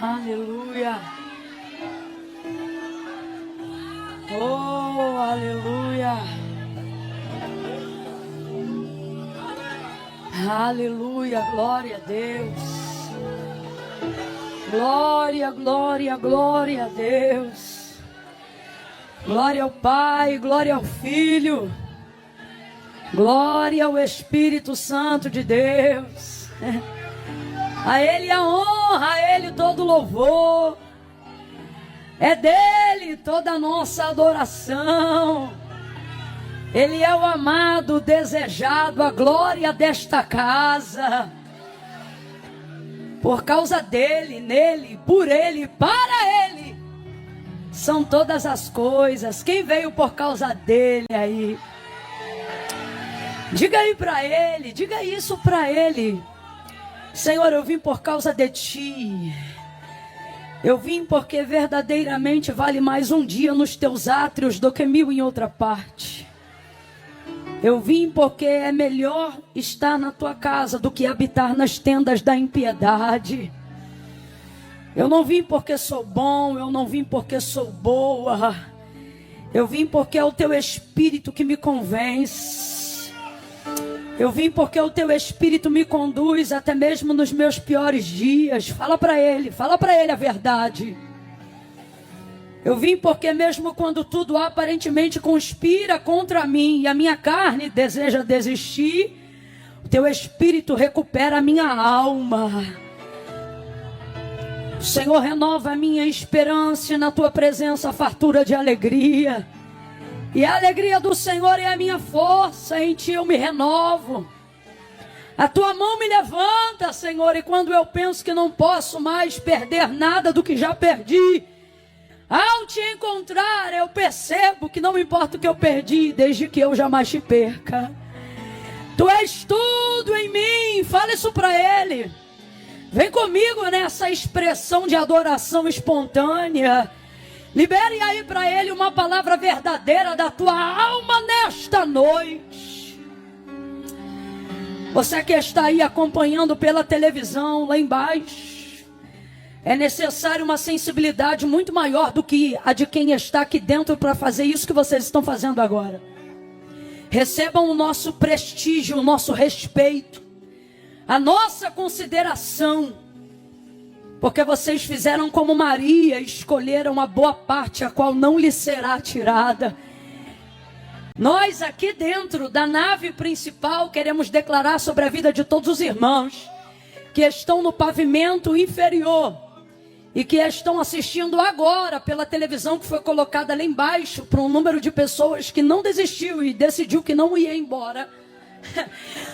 Aleluia. Oh, aleluia. Aleluia, glória a Deus. Glória, glória, glória a Deus. Glória ao Pai, glória ao Filho. Glória ao Espírito Santo de Deus. A Ele a honra, a Ele todo o louvor. É dele toda a nossa adoração. Ele é o amado, o desejado, a glória desta casa. Por causa dele, nele, por ele, para ele, são todas as coisas. Quem veio por causa dele aí? Diga aí para ele, diga isso para ele. Senhor, eu vim por causa de ti. Eu vim porque verdadeiramente vale mais um dia nos teus átrios do que 1000 em outra parte. Eu vim porque é melhor estar na tua casa do que habitar nas tendas da impiedade. Eu não vim porque sou bom, eu não vim porque sou boa. Eu vim porque é o teu Espírito que me convence. Eu vim porque o teu Espírito me conduz até mesmo nos meus piores dias. Fala para ele a verdade. Eu vim porque mesmo quando tudo aparentemente conspira contra mim e a minha carne deseja desistir, o teu Espírito recupera a minha alma. O Senhor renova a minha esperança e na tua presença a fartura de alegria. E a alegria do Senhor é a minha força, em ti eu me renovo. A tua mão me levanta, Senhor, e quando eu penso que não posso mais perder nada do que já perdi, ao te encontrar eu percebo que não importa o que eu perdi, desde que eu jamais te perca. Tu és tudo em mim, fala isso para ele. Vem comigo nessa expressão de adoração espontânea. Libere aí para ele uma palavra verdadeira da tua alma nesta noite. Você que está aí acompanhando pela televisão lá embaixo, é necessário uma sensibilidade muito maior do que a de quem está aqui dentro para fazer isso que vocês estão fazendo agora. Recebam o nosso prestígio, o nosso respeito, a nossa consideração. Porque vocês fizeram como Maria, escolheram a boa parte, a qual não lhe será tirada. Nós aqui dentro da nave principal queremos declarar sobre a vida de todos os irmãos que estão no pavimento inferior e que estão assistindo agora pela televisão que foi colocada lá embaixo para um número de pessoas que não desistiu e decidiu que não ia embora.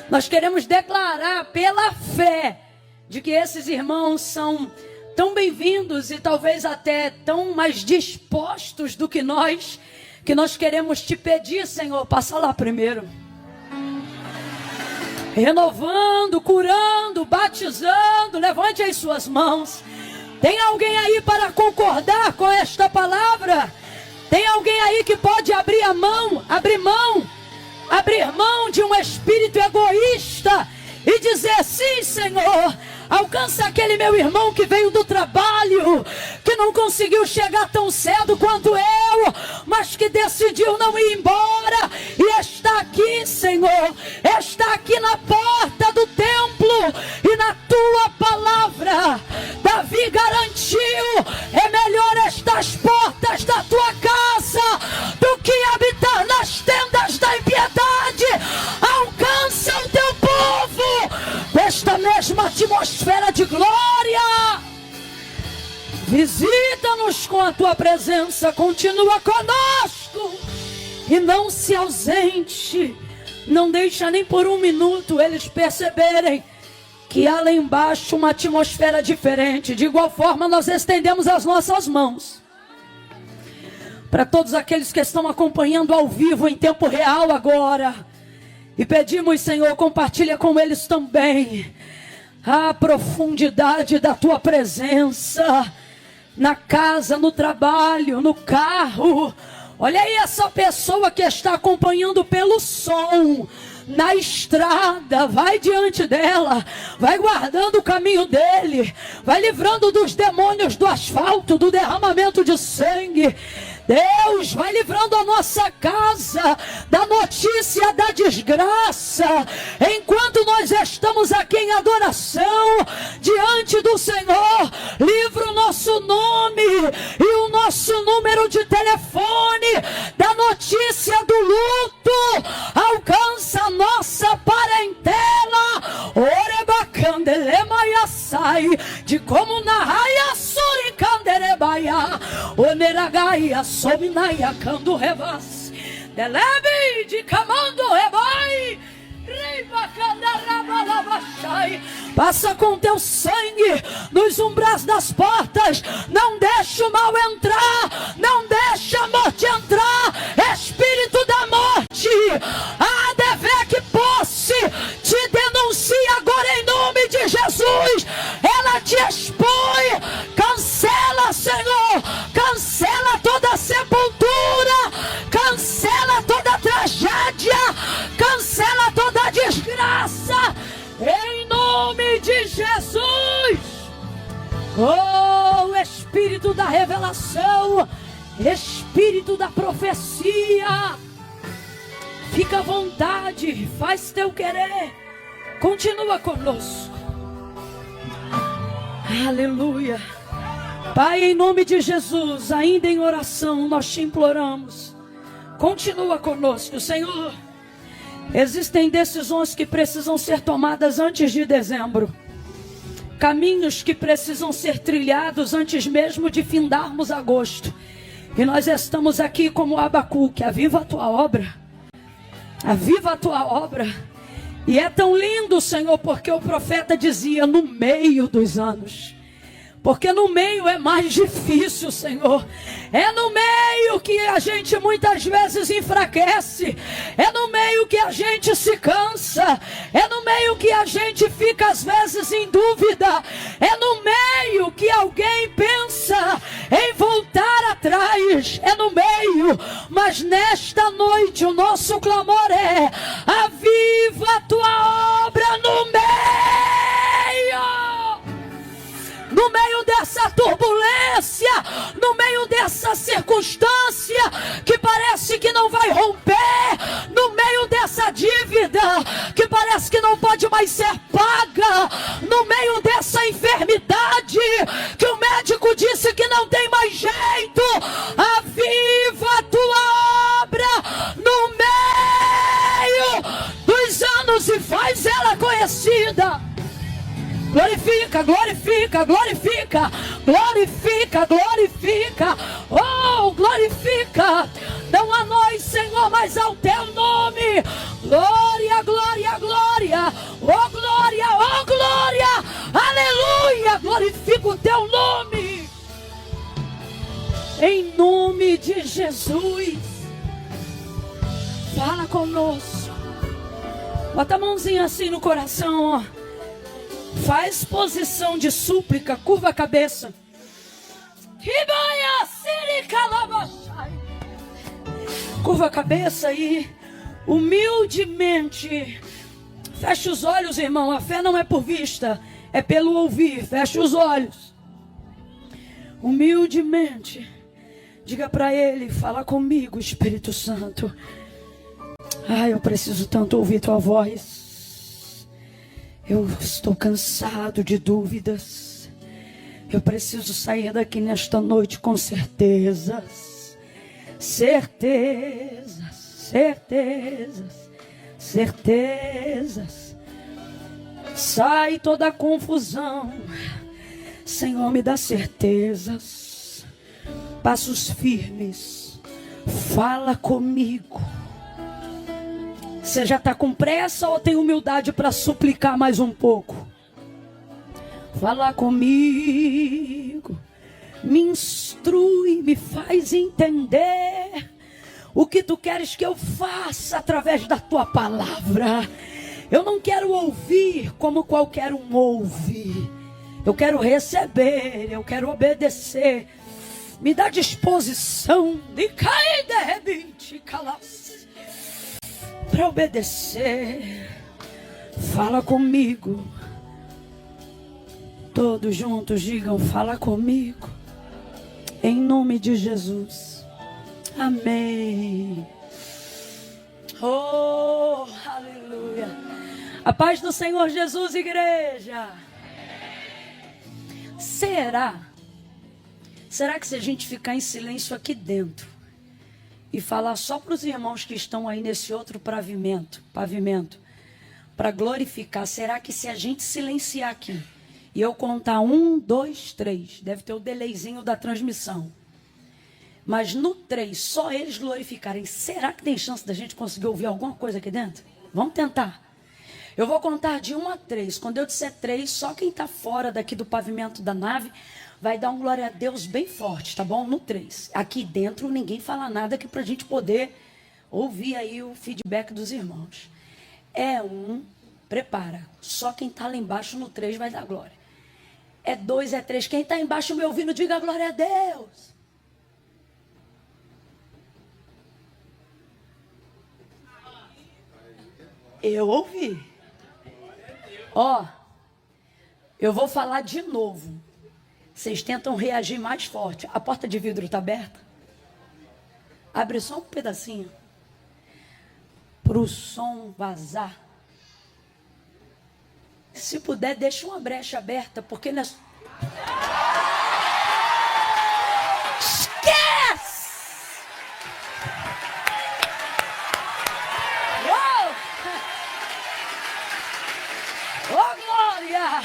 Nós queremos declarar pela fé de que esses irmãos são tão bem-vindos e talvez até tão mais dispostos do que nós queremos te pedir, Senhor, passa lá primeiro. Renovando, curando, batizando, levante as suas mãos. Tem alguém aí para concordar com esta palavra? Tem alguém aí que pode abrir mão de um espírito egoísta e dizer: sim, Senhor, alcança aquele meu irmão que veio do trabalho, que não conseguiu chegar tão cedo quanto eu, mas que decidiu não ir embora e está aqui, Senhor, está aqui na porta do templo e na tua palavra, Davi garantiu: é melhor estas portas da tua casa do que habitar nas tendas da impiedade. Alcança o teu povo desta mesma atmosfera de glória. Visita-nos com a tua presença, continua conosco e não se ausente. Não deixa nem por um minuto eles perceberem que há lá embaixo uma atmosfera diferente. De igual forma, nós estendemos as nossas mãos para todos aqueles que estão acompanhando ao vivo, em tempo real agora, e pedimos, Senhor, compartilha com eles também a profundidade da tua presença na casa, no trabalho, no carro. Olha aí essa pessoa que está acompanhando pelo som. na estrada, vai diante dela, vai guardando o caminho dele, vai livrando dos demônios do asfalto, do derramamento de sangue. Deus vai livrando a nossa casa da notícia da desgraça. Enquanto nós estamos aqui em adoração diante do Senhor, livra o nosso nome e o nosso número de telefone da notícia do luto. Alcança a nossa parentela. Orebacandelemaiaçai, de como na raia suricanderebaia, oneragaia sominaia cando revas, delebe de camando rebai. Passa com teu sangue nos umbrais das portas. Não deixa o mal entrar, não deixa a morte entrar. Espírito da morte, a dever que posse, te denuncia agora em nome de Jesus. Ela te expõe. Cancela, Senhor, cancela toda sepultura, cancela toda tragédia, cancela toda desgraça, em nome de Jesus. Oh, Espírito da revelação, Espírito da profecia, fica à vontade, faz teu querer, continua conosco. Aleluia. Pai, em nome de Jesus, ainda em oração, nós te imploramos, continua conosco, Senhor. Existem decisões que precisam ser tomadas antes de dezembro. Caminhos que precisam ser trilhados antes mesmo de findarmos agosto. E nós estamos aqui como Abacuque. Aviva a tua obra. Aviva a tua obra. E é tão lindo, Senhor, porque o profeta dizia no meio dos anos. Porque no meio é mais difícil, Senhor. É no meio que a gente muitas vezes enfraquece. É no meio que a gente se cansa. É no meio que a gente fica às vezes em dúvida. É no meio que alguém pensa em voltar atrás. É no meio. Mas nesta noite o nosso clamor é: aviva a tua obra no meio. No meio dessa turbulência, no meio dessa circunstância que parece que não vai romper, no meio dessa dívida que parece que não pode mais ser paga, no meio dessa enfermidade que o médico disse que não tem mais jeito, aviva a tua obra no meio dos anos e faz ela conhecida. Glorifica, glorifica, glorifica, glorifica, glorifica, oh, glorifica, não a nós, Senhor, mas ao teu nome, glória, glória, glória, oh glória, oh glória, aleluia, glorifica o teu nome, em nome de Jesus, fala conosco, bota a mãozinha assim no coração, ó. Faz posição de súplica, curva a cabeça. Curva a cabeça e humildemente fecha os olhos, irmão. A fé não é por vista, é pelo ouvir. Fecha os olhos. Humildemente diga para ele: fala comigo, Espírito Santo. Ai, eu preciso tanto ouvir tua voz. Eu estou cansado de dúvidas. Eu preciso sair daqui nesta noite com certezas. Certezas, certezas, certezas. Sai toda a confusão. Senhor, me dá certezas. Passos firmes. Fala comigo. Você já está com pressa ou tem humildade para suplicar mais um pouco? Fala comigo, me instrui, me faz entender o que tu queres que eu faça através da tua palavra. Eu não quero ouvir como qualquer um ouve. Eu quero receber, eu quero obedecer. Me dá disposição de cair de repente, calas. para obedecer. Fala comigo. Todos juntos digam: fala comigo. Em nome de Jesus. Amém. Oh, aleluia. A paz do Senhor Jesus, igreja. Será que se a gente ficar em silêncio aqui dentro e falar só para os irmãos que estão aí nesse outro pavimento, para glorificar, será que se a gente silenciar aqui e eu contar 1, 2, 3, deve ter o delayzinho da transmissão, mas no 3, só eles glorificarem, será que tem chance da gente conseguir ouvir alguma coisa aqui dentro? Vamos tentar. Eu vou contar de 1 a 3. Quando eu disser 3, só quem está fora daqui do pavimento da nave vai dar um glória a Deus bem forte, tá bom? No 3. Aqui dentro ninguém fala nada aqui para a gente poder ouvir aí o feedback dos irmãos. É 1, prepara. Só quem está lá embaixo no 3 vai dar glória. É 2, é 3. Quem está embaixo me ouvindo, diga glória a Deus. Eu ouvi. Ó, eu vou falar de novo. Vocês tentam reagir mais forte. A porta de vidro está aberta? Abre só um pedacinho. Para o som vazar. Se puder, deixa uma brecha aberta, porque nós... Esquece! Uou! Oh, glória!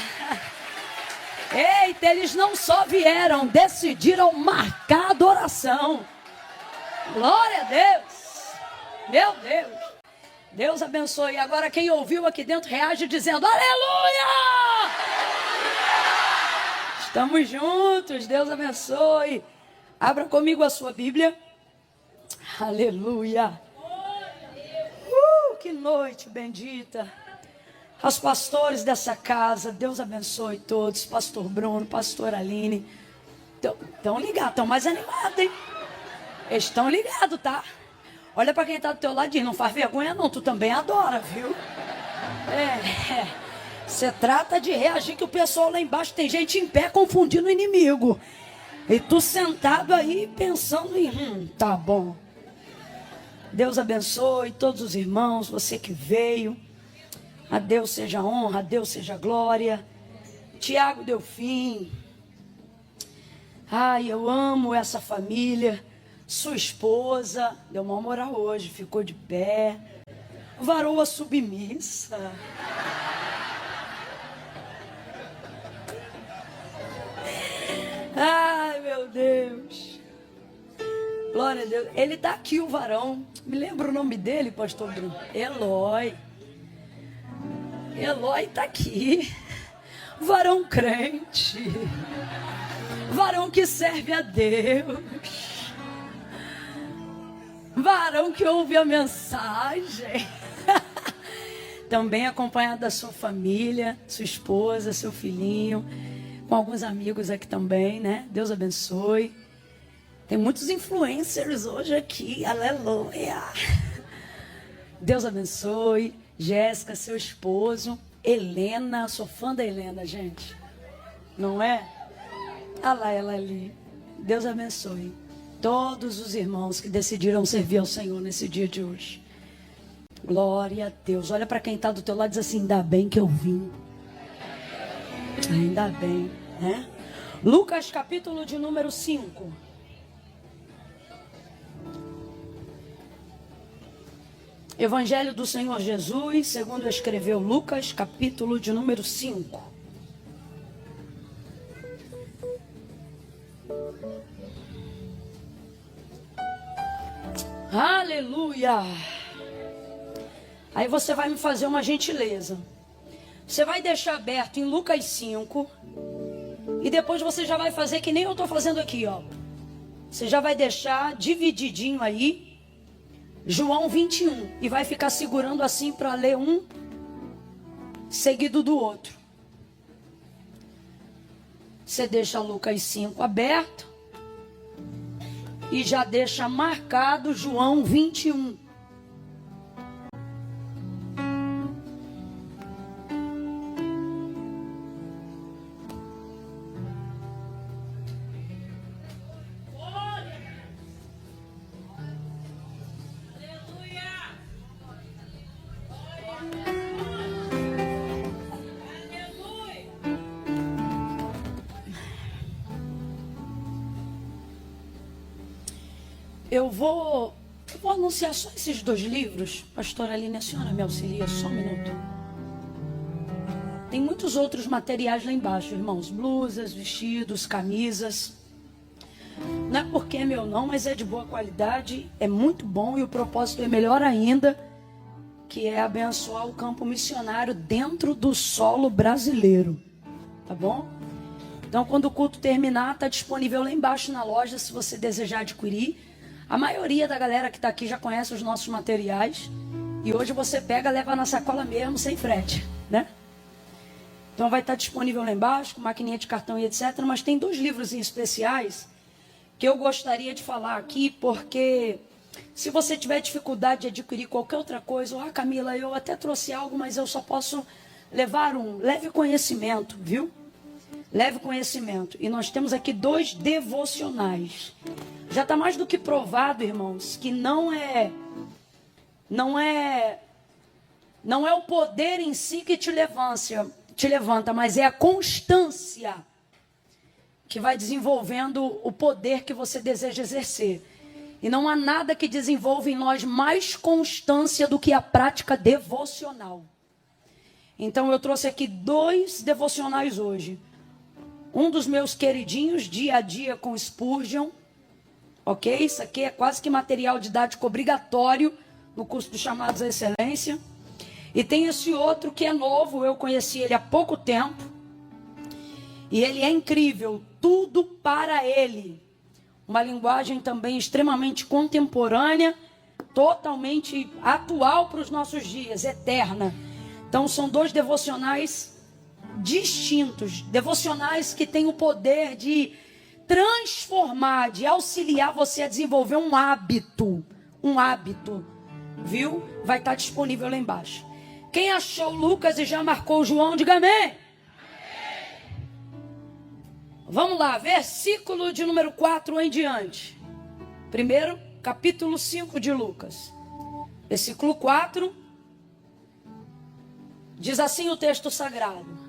Eita, eles não só vieram, decidiram marcar a adoração. Glória a Deus! Meu Deus! Deus abençoe. Agora quem ouviu aqui dentro reage dizendo: aleluia! Estamos juntos, Deus abençoe. Abra comigo a sua Bíblia. Aleluia! Que noite bendita. Aos pastores dessa casa, Deus abençoe todos. Pastor Bruno, pastor Aline. Estão ligados, estão mais animados, hein? Estão ligados, tá? Olha para quem está do teu lado e não faz vergonha não, tu também adora, viu? Você trata de reagir que o pessoal lá embaixo tem gente em pé confundindo o inimigo. E tu sentado aí pensando em, tá bom. Deus abençoe todos os irmãos, você que veio. A Deus seja honra, a Deus seja glória. Tiago Delfim. Ai, eu amo essa família. Sua esposa, deu uma moral hoje, ficou de pé. Varoa submissa. Ai, meu Deus. Glória a Deus. Ele está aqui, o varão. Me lembra o nome dele, pastor Bruno? Eloy. Eloy está aqui. Varão crente. Varão que serve a Deus. Varão que ouve a mensagem. Também acompanhado da sua família, sua esposa, seu filhinho, com alguns amigos aqui também, né? Deus abençoe. Tem muitos influencers hoje aqui, aleluia. Deus abençoe. Jéssica, seu esposo. Helena, sou fã da Helena, gente. Não é? Olha lá ela ali. Deus abençoe todos os irmãos que decidiram servir ao Senhor nesse dia de hoje. Glória a Deus. Olha para quem está do teu lado e diz assim: ainda bem que eu vim. Ainda bem, né? Lucas capítulo de número 5. Evangelho do Senhor Jesus, segundo escreveu Lucas, capítulo de número 5. Aleluia! Aí você vai me fazer uma gentileza. Você vai deixar aberto em Lucas 5. E depois você já vai fazer que nem eu estou fazendo aqui, ó. Você já vai deixar divididinho aí João 21. E vai ficar segurando assim para ler um seguido do outro. Você deixa Lucas 5 aberto. E já deixa marcado João 21. eu vou anunciar só esses 2 livros. Pastora Aline, a senhora me auxilia só um minuto. Tem muitos outros materiais lá embaixo, irmãos. Blusas, vestidos, camisas. Não é porque é meu não, mas é de boa qualidade. É muito bom e o propósito é melhor ainda, que é abençoar o campo missionário dentro do solo brasileiro. Tá bom? Então, quando o culto terminar, está disponível lá embaixo na loja, se você desejar adquirir. A maioria da galera que está aqui já conhece os nossos materiais. E hoje você pega, leva na sacola mesmo, sem frete, né? Então vai estar disponível lá embaixo, com maquininha de cartão e etc. Mas tem 2 livros em especiais que eu gostaria de falar aqui, porque se você tiver dificuldade de adquirir qualquer outra coisa, Camila, eu até trouxe algo, mas eu só posso levar um leve conhecimento, viu? Leve conhecimento. E nós temos aqui 2 devocionais. Já está mais do que provado, irmãos, que não é o poder em si que te levanta, mas é a constância que vai desenvolvendo o poder que você deseja exercer. E não há nada que desenvolva em nós mais constância do que a prática devocional. Então eu trouxe aqui 2 devocionais hoje. Um dos meus queridinhos, Dia a Dia com Spurgeon. Ok? Isso aqui é quase que material didático obrigatório no curso dos Chamados à Excelência. E tem esse outro que é novo, eu conheci ele há pouco tempo. E ele é incrível, tudo para ele. Uma linguagem também extremamente contemporânea, totalmente atual para os nossos dias, eterna. Então são 2 devocionais distintos, devocionais que têm o poder de transformar, de auxiliar você a desenvolver um hábito, viu? Vai estar disponível lá embaixo. Quem achou Lucas e já marcou João, diga amém. Vamos lá, versículo de número 4 em diante. Primeiro, capítulo 5 de Lucas. Versículo 4. Diz assim o texto sagrado.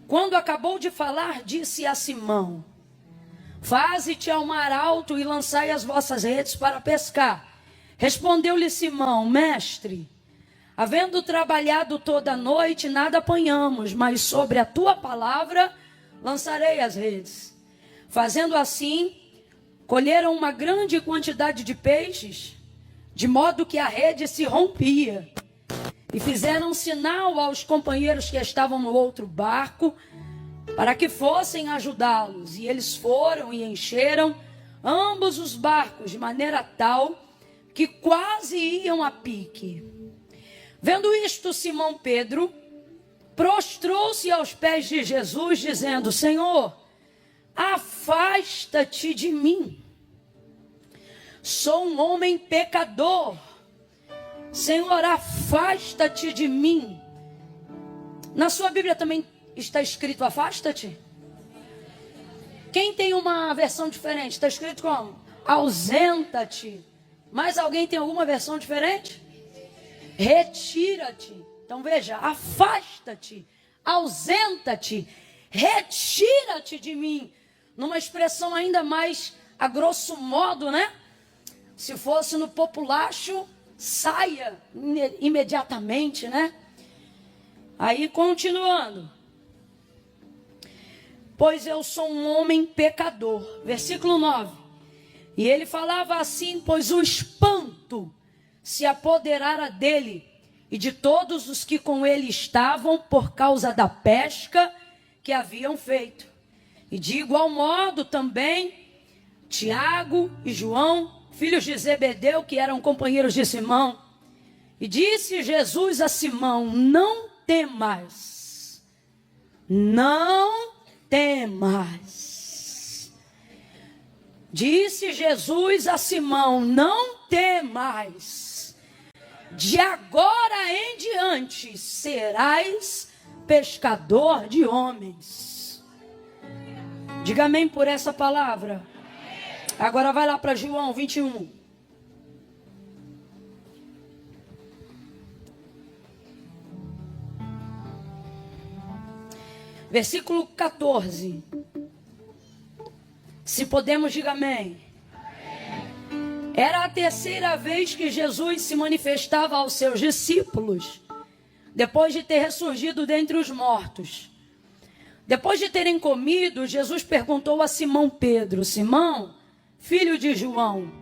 Quando acabou de falar, disse a Simão: Faze-te ao mar alto e lançai as vossas redes para pescar. Respondeu-lhe Simão: Mestre, havendo trabalhado toda a noite, nada apanhamos, mas sobre a tua palavra lançarei as redes. Fazendo assim, colheram uma grande quantidade de peixes, de modo que a rede se rompia. E fizeram sinal aos companheiros que estavam no outro barco, para que fossem ajudá-los. E eles foram e encheram ambos os barcos, de maneira tal que quase iam a pique. Vendo isto, Simão Pedro prostrou-se aos pés de Jesus, dizendo: Senhor, afasta-te de mim. Sou um homem pecador. Senhor, afasta-te de mim. Na sua Bíblia também está escrito afasta-te? Quem tem uma versão diferente? Está escrito como? Ausenta-te. Mais alguém tem alguma versão diferente? Retira-te. Então veja, afasta-te, ausenta-te, retira-te de mim. Numa expressão ainda mais a grosso modo, né? Se fosse no populacho, saia imediatamente, né? Aí continuando. Pois eu sou um homem pecador. Versículo 9. E ele falava assim, pois o espanto se apoderara dele e de todos os que com ele estavam por causa da pesca que haviam feito. E de igual modo também Tiago e João, filhos de Zebedeu, que eram companheiros de Simão. E disse Jesus a Simão: não temas, não temas. Disse Jesus a Simão: não temas, de agora em diante serás pescador de homens. Diga amém por essa palavra. Agora vai lá para João 21. Versículo 14. Se podemos, diga amém. Era a terceira vez que Jesus se manifestava aos seus discípulos, depois de ter ressurgido dentre os mortos. Depois de terem comido, Jesus perguntou a Simão Pedro: Simão, filho de João,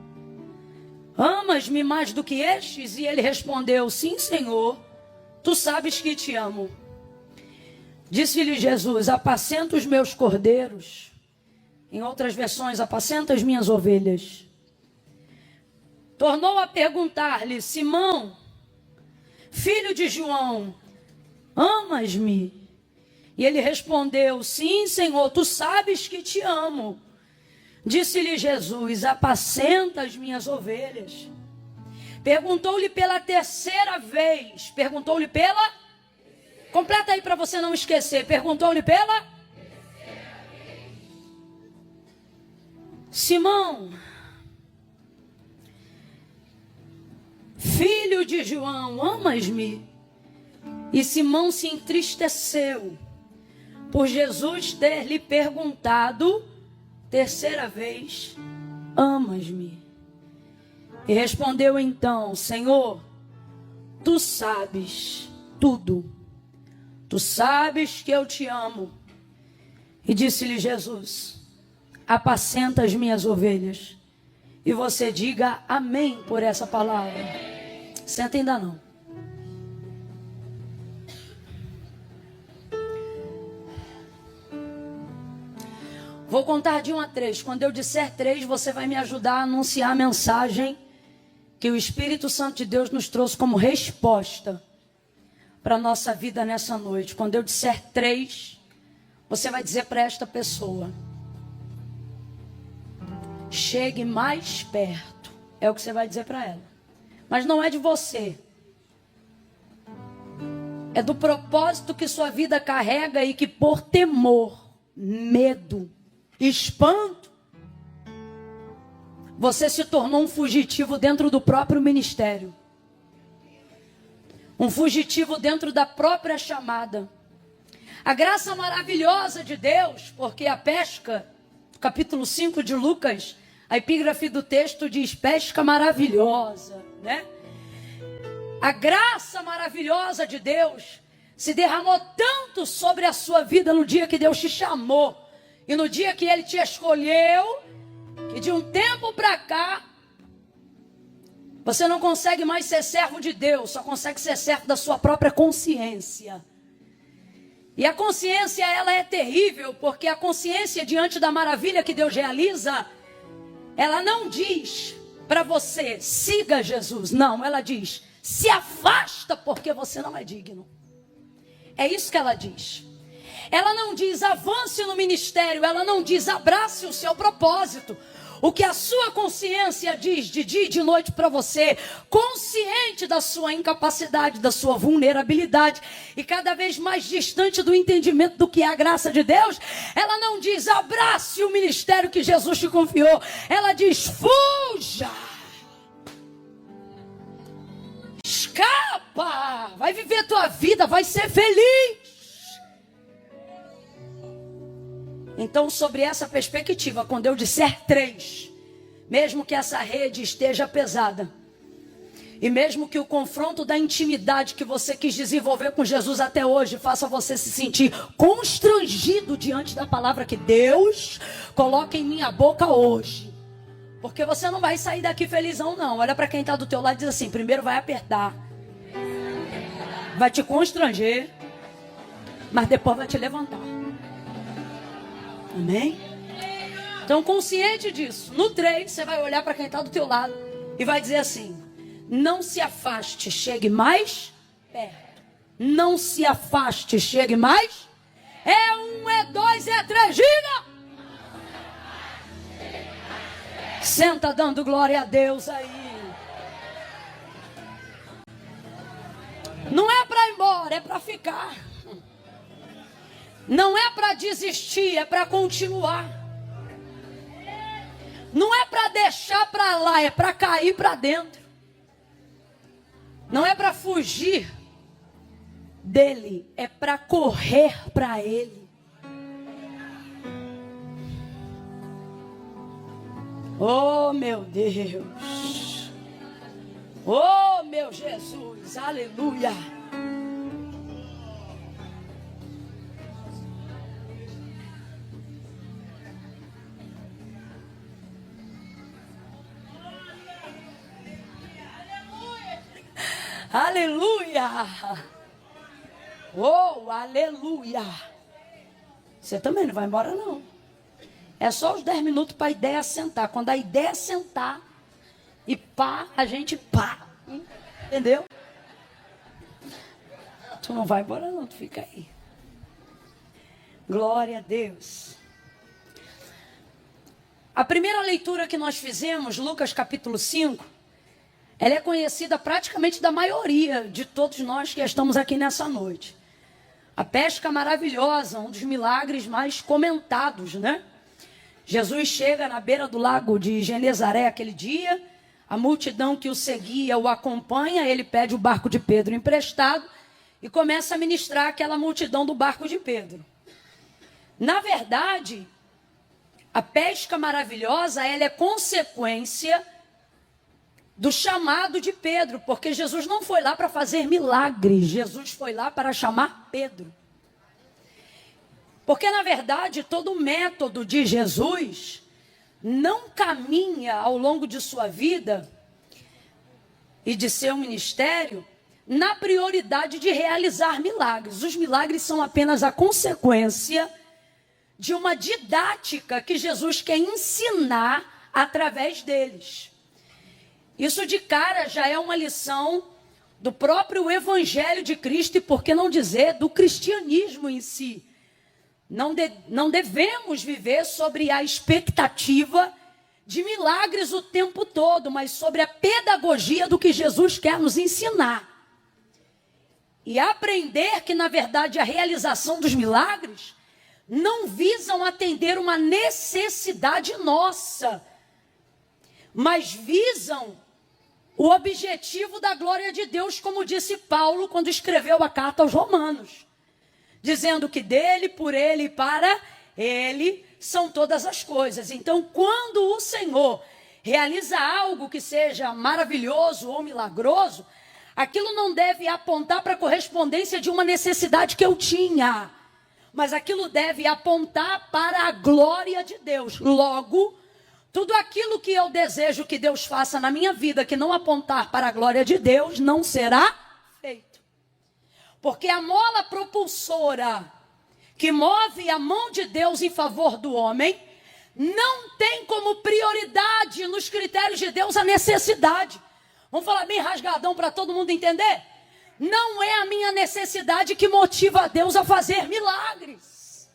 amas-me mais do que estes? E ele respondeu: sim, Senhor, tu sabes que te amo. Disse-lhe Jesus: apacenta os meus cordeiros. Em outras versões, apacenta as minhas ovelhas. Tornou a perguntar-lhe: Simão, filho de João, amas-me? E ele respondeu: sim, Senhor, tu sabes que te amo. Disse-lhe Jesus: apacenta as minhas ovelhas. Perguntou-lhe pela terceira vez. Completa aí para você não esquecer. Perguntou-lhe pela terceira vez. Simão, filho de João, amas-me? E Simão se entristeceu por Jesus ter lhe perguntado terceira vez: amas-me? E respondeu então: Senhor, tu sabes tudo, tu sabes que eu te amo. E disse-lhe Jesus: apacenta as minhas ovelhas. E você diga amém por essa palavra. Senta ainda não. Vou contar de 1 a 3. Quando eu disser 3, você vai me ajudar a anunciar a mensagem que o Espírito Santo de Deus nos trouxe como resposta para a nossa vida nessa noite. Quando eu disser 3, você vai dizer para esta pessoa: chegue mais perto. É o que você vai dizer para ela. Mas não é de você. É do propósito que sua vida carrega e que por temor, medo, espanto, você se tornou um fugitivo dentro do próprio ministério. Um fugitivo dentro da própria chamada. A graça maravilhosa de Deus, porque a pesca, capítulo 5 de Lucas, a epígrafe do texto diz pesca maravilhosa, né? A graça maravilhosa de Deus se derramou tanto sobre a sua vida no dia que Deus te chamou. E no dia que Ele te escolheu, que de um tempo para cá, você não consegue mais ser servo de Deus, só consegue ser servo da sua própria consciência. E a consciência, ela é terrível, porque a consciência diante da maravilha que Deus realiza, ela não diz para você, siga Jesus. Não, ela diz, se afasta porque você não é digno. É isso que ela diz. Ela não diz avance no ministério, ela não diz abrace o seu propósito. O que a sua consciência diz de dia e de noite para você, consciente da sua incapacidade, da sua vulnerabilidade e cada vez mais distante do entendimento do que é a graça de Deus, ela não diz abrace o ministério que Jesus te confiou, ela diz fuja, escapa, vai viver tua vida, vai ser feliz. Então, sobre essa perspectiva, quando eu disser 3, mesmo que essa rede esteja pesada, e mesmo que o confronto da intimidade que você quis desenvolver com Jesus até hoje faça você se sentir constrangido diante da palavra que Deus coloca em minha boca hoje, porque você não vai sair daqui felizão não. Olha para quem está do teu lado e diz assim: primeiro vai apertar, vai te constranger, mas depois vai te levantar. Amém? Então, consciente disso, no 3, você vai olhar para quem está do teu lado e vai dizer assim: não se afaste, chegue mais perto. Não se afaste, chegue mais. É 1, é 2, é 3, diga! Senta dando glória a Deus aí. Não é para ir embora, é para ficar. Não é para desistir, é para continuar. Não é para deixar para lá, é para cair para dentro. Não é para fugir dele, é para correr para ele. Oh, meu Deus. Oh, meu Jesus. Aleluia. Aleluia. Oh, aleluia. Você também não vai embora, não. É só os 10 minutos para a ideia sentar. Quando a ideia sentar, e pá, a gente pá. Entendeu? Tu não vai embora, não. Tu fica aí. Glória a Deus. A primeira leitura que nós fizemos, Lucas capítulo 5, ela é conhecida praticamente da maioria de todos nós que estamos aqui nessa noite. A pesca maravilhosa, um dos milagres mais comentados, né? Jesus chega na beira do lago de Genezaré aquele dia, a multidão que o seguia o acompanha, ele pede o barco de Pedro emprestado e começa a ministrar aquela multidão do barco de Pedro. Na verdade, a pesca maravilhosa, ela é consequência do chamado de Pedro, porque Jesus não foi lá para fazer milagres, Jesus foi lá para chamar Pedro. Porque, na verdade, todo o método de Jesus não caminha ao longo de sua vida e de seu ministério na prioridade de realizar milagres. Os milagres são apenas a consequência de uma didática que Jesus quer ensinar através deles. Isso de cara já é uma lição do próprio Evangelho de Cristo e, por que não dizer, do cristianismo em si. Não devemos viver sobre a expectativa de milagres o tempo todo, mas sobre a pedagogia do que Jesus quer nos ensinar. E aprender que, na verdade, a realização dos milagres não visam atender uma necessidade nossa, mas visam o objetivo da glória de Deus, como disse Paulo quando escreveu a carta aos Romanos, dizendo que dele, por ele e para ele são todas as coisas. Então, quando o Senhor realiza algo que seja maravilhoso ou milagroso, aquilo não deve apontar para a correspondência de uma necessidade que eu tinha, mas aquilo deve apontar para a glória de Deus. Logo, tudo aquilo que eu desejo que Deus faça na minha vida, que não apontar para a glória de Deus, não será feito. Porque a mola propulsora que move a mão de Deus em favor do homem, não tem como prioridade nos critérios de Deus a necessidade. Vamos falar bem rasgadão para todo mundo entender? Não é a minha necessidade que motiva a Deus a fazer milagres.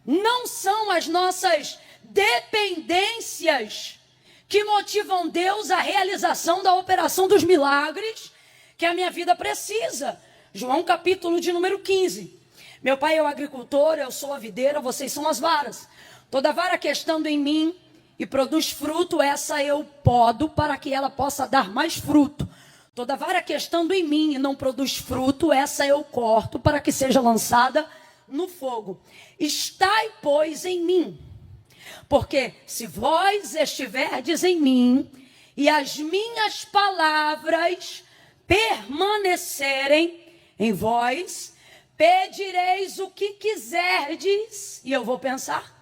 Não são as nossas dependências que motivam Deus à realização da operação dos milagres que a minha vida precisa. João capítulo de número 15. Meu pai é o agricultor, eu sou a videira, vocês são as varas. Toda vara que estando em mim e produz fruto, essa eu podo para que ela possa dar mais fruto. Toda vara que estando em mim e não produz fruto, essa eu corto para que seja lançada no fogo. Estai, pois, em mim. Porque se vós estiverdes em mim e as minhas palavras permanecerem em vós, pedireis o que quiserdes, e eu vou pensar.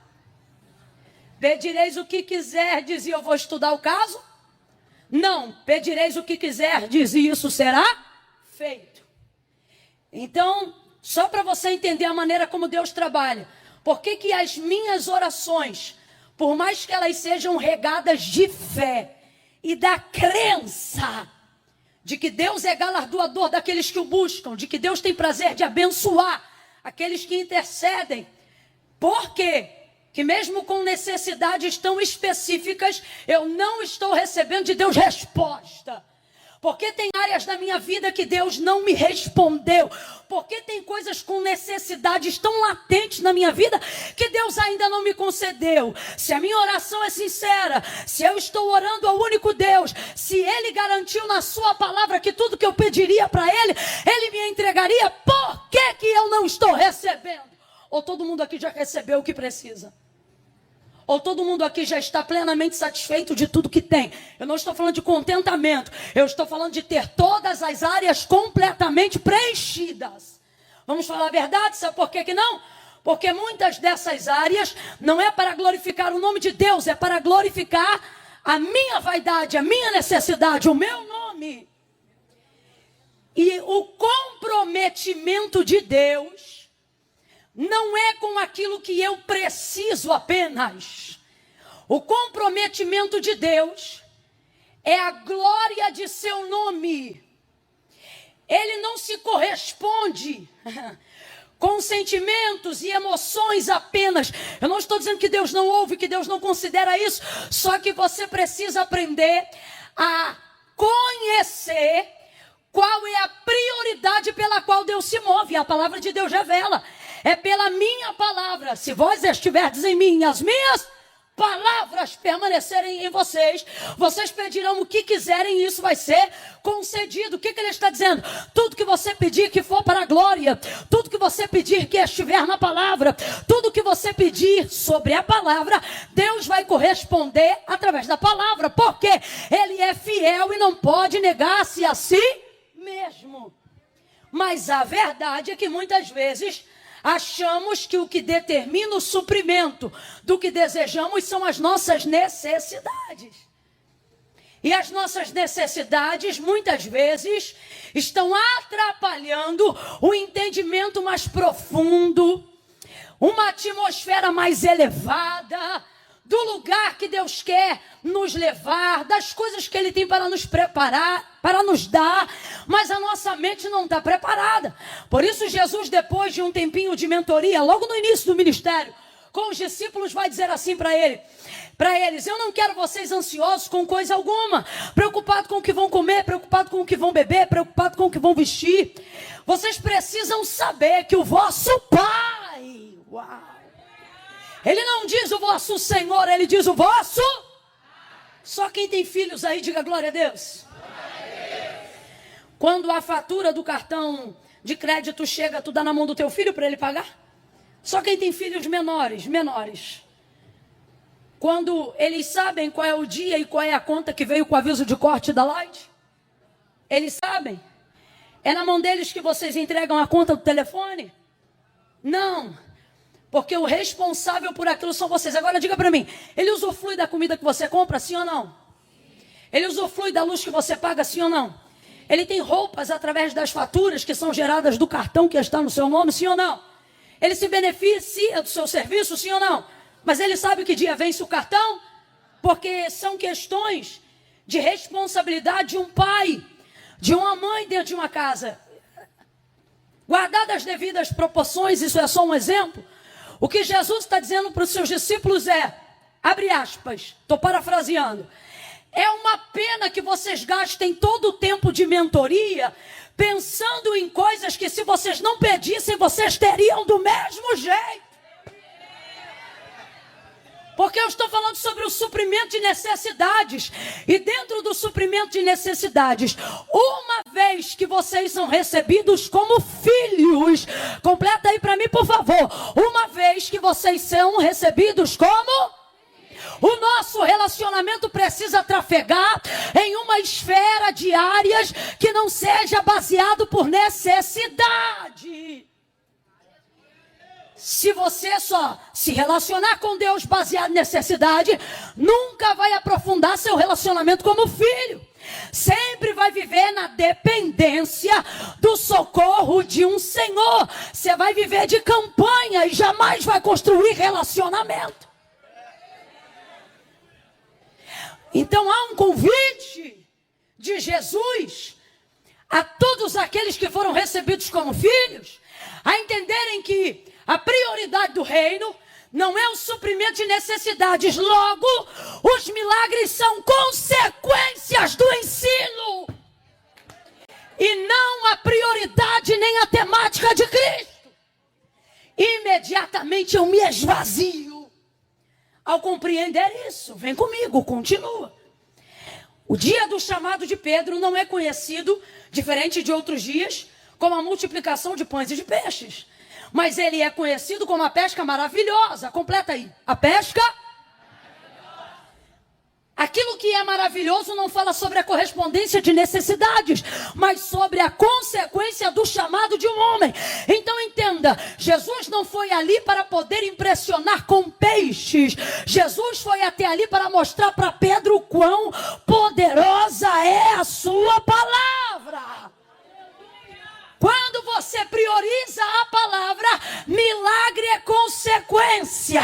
Pedireis o que quiserdes e eu vou estudar o caso? Não, pedireis o que quiserdes e isso será feito. Então, só para você entender a maneira como Deus trabalha, por que as minhas orações, por mais que elas sejam regadas de fé e da crença de que Deus é galardoador daqueles que o buscam, de que Deus tem prazer de abençoar aqueles que intercedem, por quê? Que mesmo com necessidades tão específicas, eu não estou recebendo de Deus resposta. Porque tem áreas da minha vida que Deus não me respondeu. Porque tem coisas com necessidades tão latentes na minha vida que Deus ainda não me concedeu. Se a minha oração é sincera, se eu estou orando ao único Deus, se Ele garantiu na sua palavra que tudo que eu pediria para Ele, Ele me entregaria, por que eu não estou recebendo? Ou todo mundo aqui já recebeu o que precisa? Ou todo mundo aqui já está plenamente satisfeito de tudo que tem? Eu não estou falando de contentamento. Eu estou falando de ter todas as áreas completamente preenchidas. Vamos falar a verdade? Sabe por que não? Porque muitas dessas áreas não é para glorificar o nome de Deus, é para glorificar a minha vaidade, a minha necessidade, o meu nome. E o comprometimento de Deus não é com aquilo que eu preciso apenas. O comprometimento de Deus é a glória de seu nome. Ele não se corresponde com sentimentos e emoções apenas. Eu não estou dizendo que Deus não ouve, que Deus não considera isso. Só que você precisa aprender a conhecer qual é a prioridade pela qual Deus se move. A palavra de Deus revela. É pela minha palavra. Se vós estiverdes em mim, as minhas palavras permanecerem em vocês, vocês pedirão o que quiserem e isso vai ser concedido. O que ele está dizendo? Tudo que você pedir que for para a glória, tudo que você pedir que estiver na palavra, tudo que você pedir sobre a palavra, Deus vai corresponder através da palavra, porque Ele é fiel e não pode negar-se a si mesmo. Mas a verdade é que muitas vezes achamos que o que determina o suprimento do que desejamos são as nossas necessidades. E as nossas necessidades, muitas vezes, estão atrapalhando o entendimento mais profundo, uma atmosfera mais elevada, do lugar que Deus quer nos levar, das coisas que Ele tem para nos preparar, para nos dar, mas a nossa mente não está preparada. Por isso Jesus, depois de um tempinho de mentoria, logo no início do ministério, com os discípulos, vai dizer assim para eles: eu não quero vocês ansiosos com coisa alguma, preocupados com o que vão comer, preocupados com o que vão beber, preocupados com o que vão vestir. Vocês precisam saber que o vosso Pai, Ele não diz o vosso Senhor, Ele diz o vosso. Só quem tem filhos aí, diga glória a Deus. Quando a fatura do cartão de crédito chega, tu dá na mão do teu filho para ele pagar? Só quem tem filhos menores. Quando eles sabem qual é o dia e qual é a conta que veio com o aviso de corte da Light, eles sabem. É na mão deles que vocês entregam a conta do telefone? Não. Porque o responsável por aquilo são vocês. Agora diga para mim, ele usufrui da comida que você compra, sim ou não? Ele usufrui da luz que você paga, sim ou não? Ele tem roupas através das faturas que são geradas do cartão que está no seu nome, sim ou não? Ele se beneficia do seu serviço, sim ou não? Mas ele sabe que dia vence o cartão? Porque são questões de responsabilidade de um pai, de uma mãe dentro de uma casa. Guardadas as devidas proporções, isso é só um exemplo. O que Jesus está dizendo para os seus discípulos é, abre aspas, estou parafraseando, é uma pena que vocês gastem todo o tempo de mentoria pensando em coisas que se vocês não pedissem, vocês teriam do mesmo jeito. Porque eu estou falando sobre o suprimento de necessidades. E dentro do suprimento de necessidades, uma vez que vocês são recebidos como filhos, completa aí para mim, por favor. Uma vez que vocês são recebidos como... O nosso relacionamento precisa trafegar em uma esfera de áreas que não seja baseado por necessidade. Se você só se relacionar com Deus baseado em necessidade, nunca vai aprofundar seu relacionamento como filho. Sempre vai viver na dependência do socorro de um Senhor. Você vai viver de campanha e jamais vai construir relacionamento. Então há um convite de Jesus a todos aqueles que foram recebidos como filhos, a entenderem que a prioridade do reino não é o suprimento de necessidades. Logo, os milagres são consequências do ensino. E não a prioridade nem a temática de Cristo. Imediatamente eu me esvazio. Ao compreender isso, vem comigo, continua. O dia do chamado de Pedro não é conhecido, diferente de outros dias, como a multiplicação de pães e de peixes. Mas ele é conhecido como a pesca maravilhosa. Completa aí. A pesca Aquilo que é maravilhoso não fala sobre a correspondência de necessidades, mas sobre a consequência do chamado de um homem. Então entenda, Jesus não foi ali para poder impressionar com peixes. Jesus foi até ali para mostrar para Pedro o quão poderosa é a sua palavra. Quando você prioriza a palavra, milagre é consequência.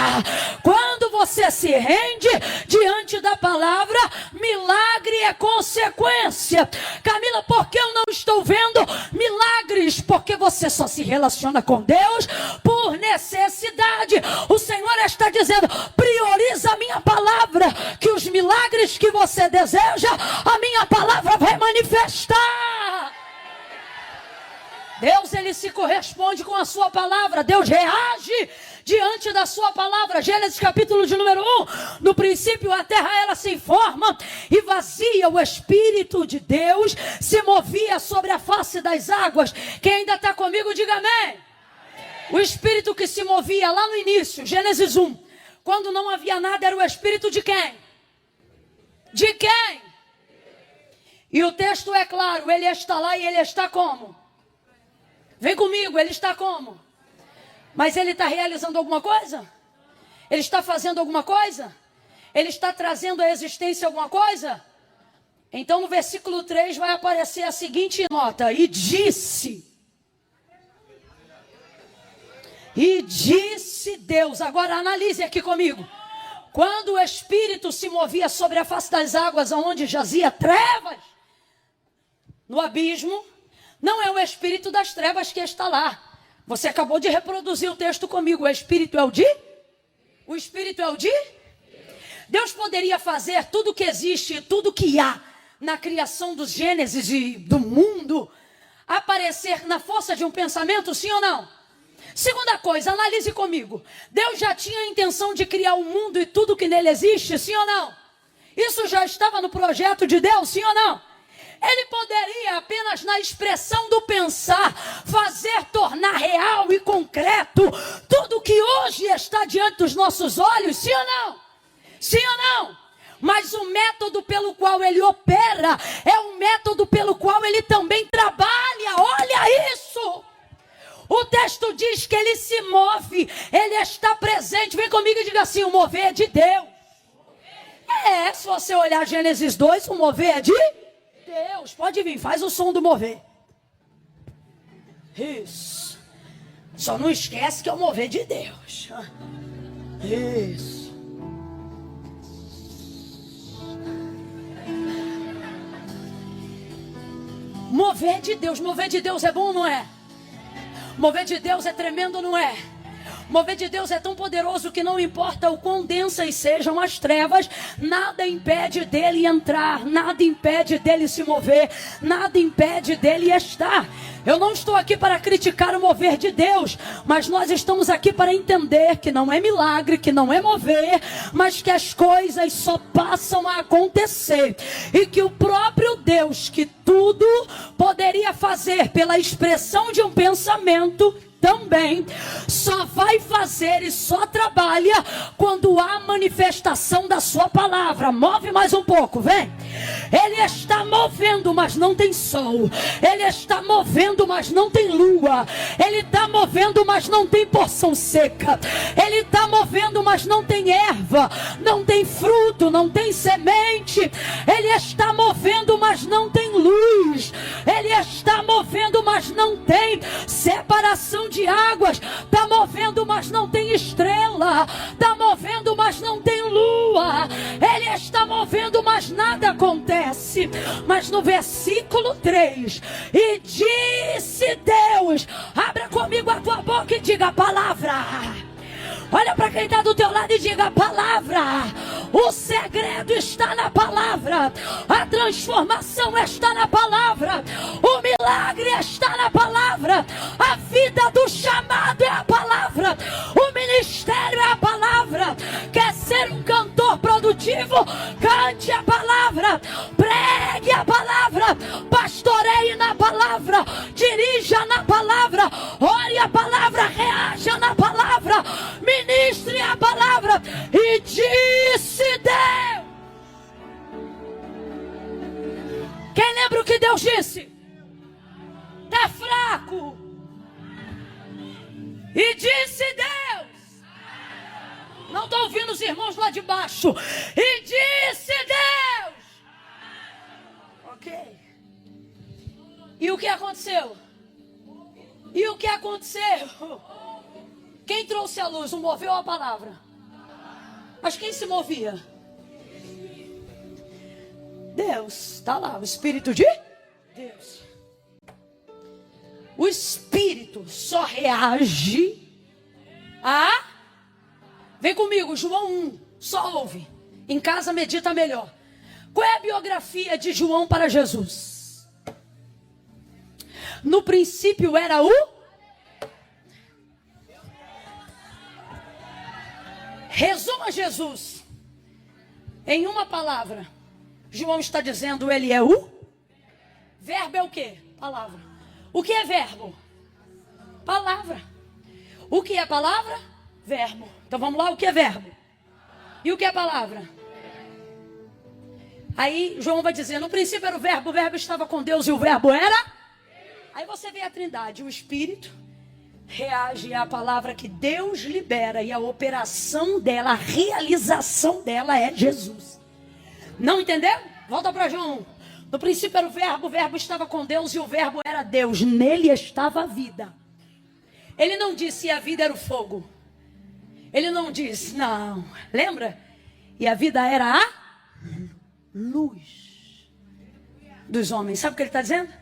Quando você se rende diante da palavra, milagre é consequência. Camila, por que eu não estou vendo milagres? Porque você só se relaciona com Deus por necessidade. O Senhor está dizendo, prioriza a minha palavra, que os milagres que você deseja, a minha palavra vai manifestar. Deus, ele se corresponde com a sua palavra. Deus reage diante da sua palavra. Gênesis capítulo de número 1. No princípio a terra ela se forma e vazia. O Espírito de Deus se movia sobre a face das águas. Quem ainda está comigo, diga amém. O Espírito que se movia lá no início, Gênesis 1. Quando não havia nada, era o Espírito de quem? De quem? E o texto é claro, ele está lá e ele está como? Vem comigo, ele está como? Mas ele está realizando alguma coisa? Ele está fazendo alguma coisa? Ele está trazendo à existência alguma coisa? Então no versículo 3 vai aparecer a seguinte nota. E disse Deus. Agora analise aqui comigo. Quando o Espírito se movia sobre a face das águas, onde jazia trevas, no abismo, não é o espírito das trevas que está lá. Você acabou de reproduzir o texto comigo. O espírito é o de? O espírito é o de? Deus poderia fazer tudo que existe, tudo que há na criação dos Gênesis e do mundo, aparecer na força de um pensamento, sim ou não? Segunda coisa, analise comigo. Deus já tinha a intenção de criar o mundo e tudo que nele existe, sim ou não? Isso já estava no projeto de Deus, sim ou não? Ele poderia apenas na expressão do pensar, fazer tornar real e concreto tudo que hoje está diante dos nossos olhos, sim ou não? Sim ou não? Mas o método pelo qual ele opera é um método pelo qual ele também trabalha. Olha isso! O texto diz que ele se move, ele está presente. Vem comigo e diga assim, o mover é de Deus. Se você olhar Gênesis 2, o mover é de Deus. Pode vir, faz o som do mover. Isso. Só não esquece que é o mover de Deus. Isso. Mover de Deus. Mover de Deus é bom ou não é? Mover de Deus é tremendo, não é? Mover de Deus é tão poderoso que não importa o quão densas sejam as trevas, nada impede dele entrar, nada impede dele se mover, nada impede dele estar. Eu não estou aqui para criticar o mover de Deus, mas nós estamos aqui para entender que não é milagre, que não é mover, mas que as coisas só passam a acontecer. E que o próprio Deus, que tudo poderia fazer pela expressão de um pensamento, também só vai fazer e só trabalha quando há manifestação da sua palavra. Move mais um pouco, vem. Ele está movendo, mas não tem sol. Ele está movendo, mas não tem lua. Ele está movendo, mas não tem porção seca. Ele está movendo, mas não tem erva, não tem fruto, não tem semente. Ele está movendo, mas não tem luz. Ele está movendo, mas não tem separação de águas. Está movendo, mas não tem estrela. Está movendo, mas não tem lua. Ele está movendo, mas nada acontece. Mas no versículo 3, e disse Deus, abra comigo a tua boca e diga a palavra. Olha para quem está do teu lado e diga a palavra. O segredo está na palavra. A transformação está na palavra. O milagre está na palavra. A vida do chamado é a palavra. O ministério é a palavra. Quer ser um cantor produtivo? Cante a palavra. Pregue a palavra. Pastoreie na palavra. Dirija na palavra. Ore a palavra. Reaja na palavra. Ministre a palavra. E disse Deus. Deus disse: está fraco. E disse Deus. Não estou ouvindo os irmãos lá de baixo. E disse Deus. Ok. E o que aconteceu? E o que aconteceu? Quem trouxe a luz? O moveu a palavra? Mas quem se movia? Deus. Está lá, o Espírito de Deus. O Espírito só reage a... Vem comigo, João 1. Só ouve. Em casa medita melhor. Qual é a biografia de João para Jesus? No princípio era o... Resuma Jesus em uma palavra. João está dizendo, ele é o... Verbo é o quê? Palavra. O que é verbo? Palavra. O que é palavra? Verbo. Então vamos lá, o que é verbo? E o que é palavra? Aí João vai dizer, no princípio era o verbo estava com Deus e o verbo era... Aí você vê a Trindade, o Espírito reage à palavra que Deus libera e a operação dela, a realização dela é Jesus. Não entendeu? Volta para João 1. No princípio era o verbo estava com Deus e o verbo era Deus. Nele estava a vida. Ele não disse a vida era o fogo. Ele não disse, não. Lembra? E a vida era a luz dos homens. Sabe o que ele está dizendo?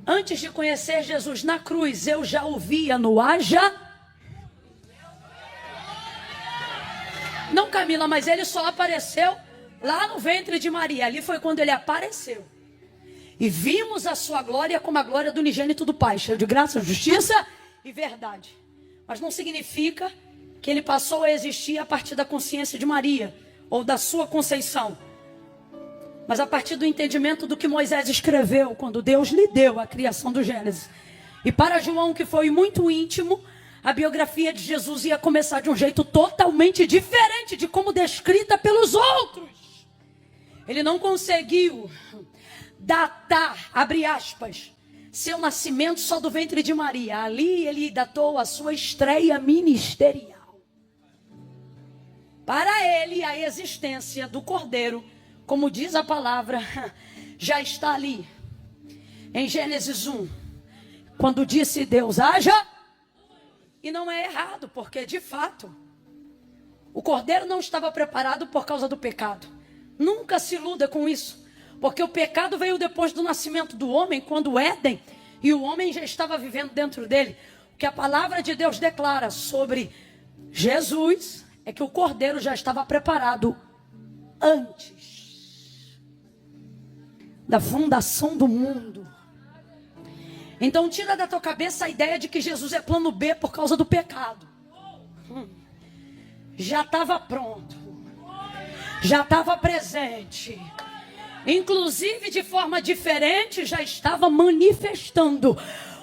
Antes de conhecer Jesus na cruz, eu já o via no haja. Não, Camila, mas ele só apareceu lá no ventre de Maria. Ali foi quando ele apareceu. E vimos a sua glória como a glória do unigênito do Pai, cheio de graça, justiça e verdade. Mas não significa que ele passou a existir a partir da consciência de Maria, ou da sua conceição. Mas a partir do entendimento do que Moisés escreveu, quando Deus lhe deu a criação do Gênesis. E para João, que foi muito íntimo, a biografia de Jesus ia começar de um jeito totalmente diferente de como descrita pelos outros. Ele não conseguiu datar, abre aspas, seu nascimento só do ventre de Maria. Ali ele datou a sua estreia ministerial. Para ele, a existência do Cordeiro, como diz a palavra, já está ali. Em Gênesis 1, quando disse Deus, haja. E não é errado, porque de fato, o Cordeiro não estava preparado por causa do pecado. Nunca se iluda com isso. Porque o pecado veio depois do nascimento do homem, quando o Éden, e o homem já estava vivendo dentro dele. O que a palavra de Deus declara sobre Jesus é que o Cordeiro já estava preparado antes da fundação do mundo. Então tira da tua cabeça a ideia de que Jesus é plano B por causa do pecado. Já estava pronto. Já estava presente. Inclusive de forma diferente já estava manifestando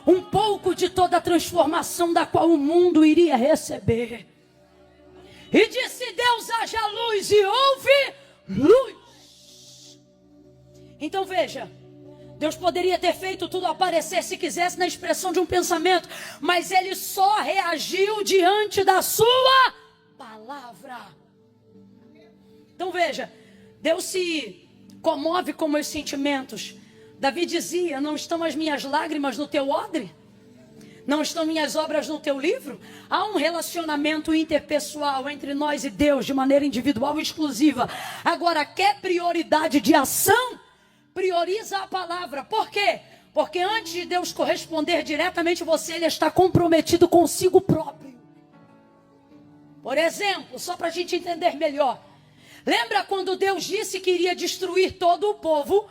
um pouco de toda a transformação da qual o mundo iria receber. E disse Deus, haja luz, e houve luz. Então veja, Deus poderia ter feito tudo aparecer se quisesse na expressão de um pensamento, mas ele só reagiu diante da sua palavra. Então veja, Deus se comove com meus sentimentos. Davi dizia, não estão as minhas lágrimas no teu odre? Não estão minhas obras no teu livro? Há um relacionamento interpessoal entre nós e Deus de maneira individual e exclusiva. Agora, quer prioridade de ação? Prioriza a palavra. Por quê? Porque antes de Deus corresponder diretamente a você, ele está comprometido consigo próprio. Por exemplo, só para a gente entender melhor. Lembra quando Deus disse que iria destruir todo o povo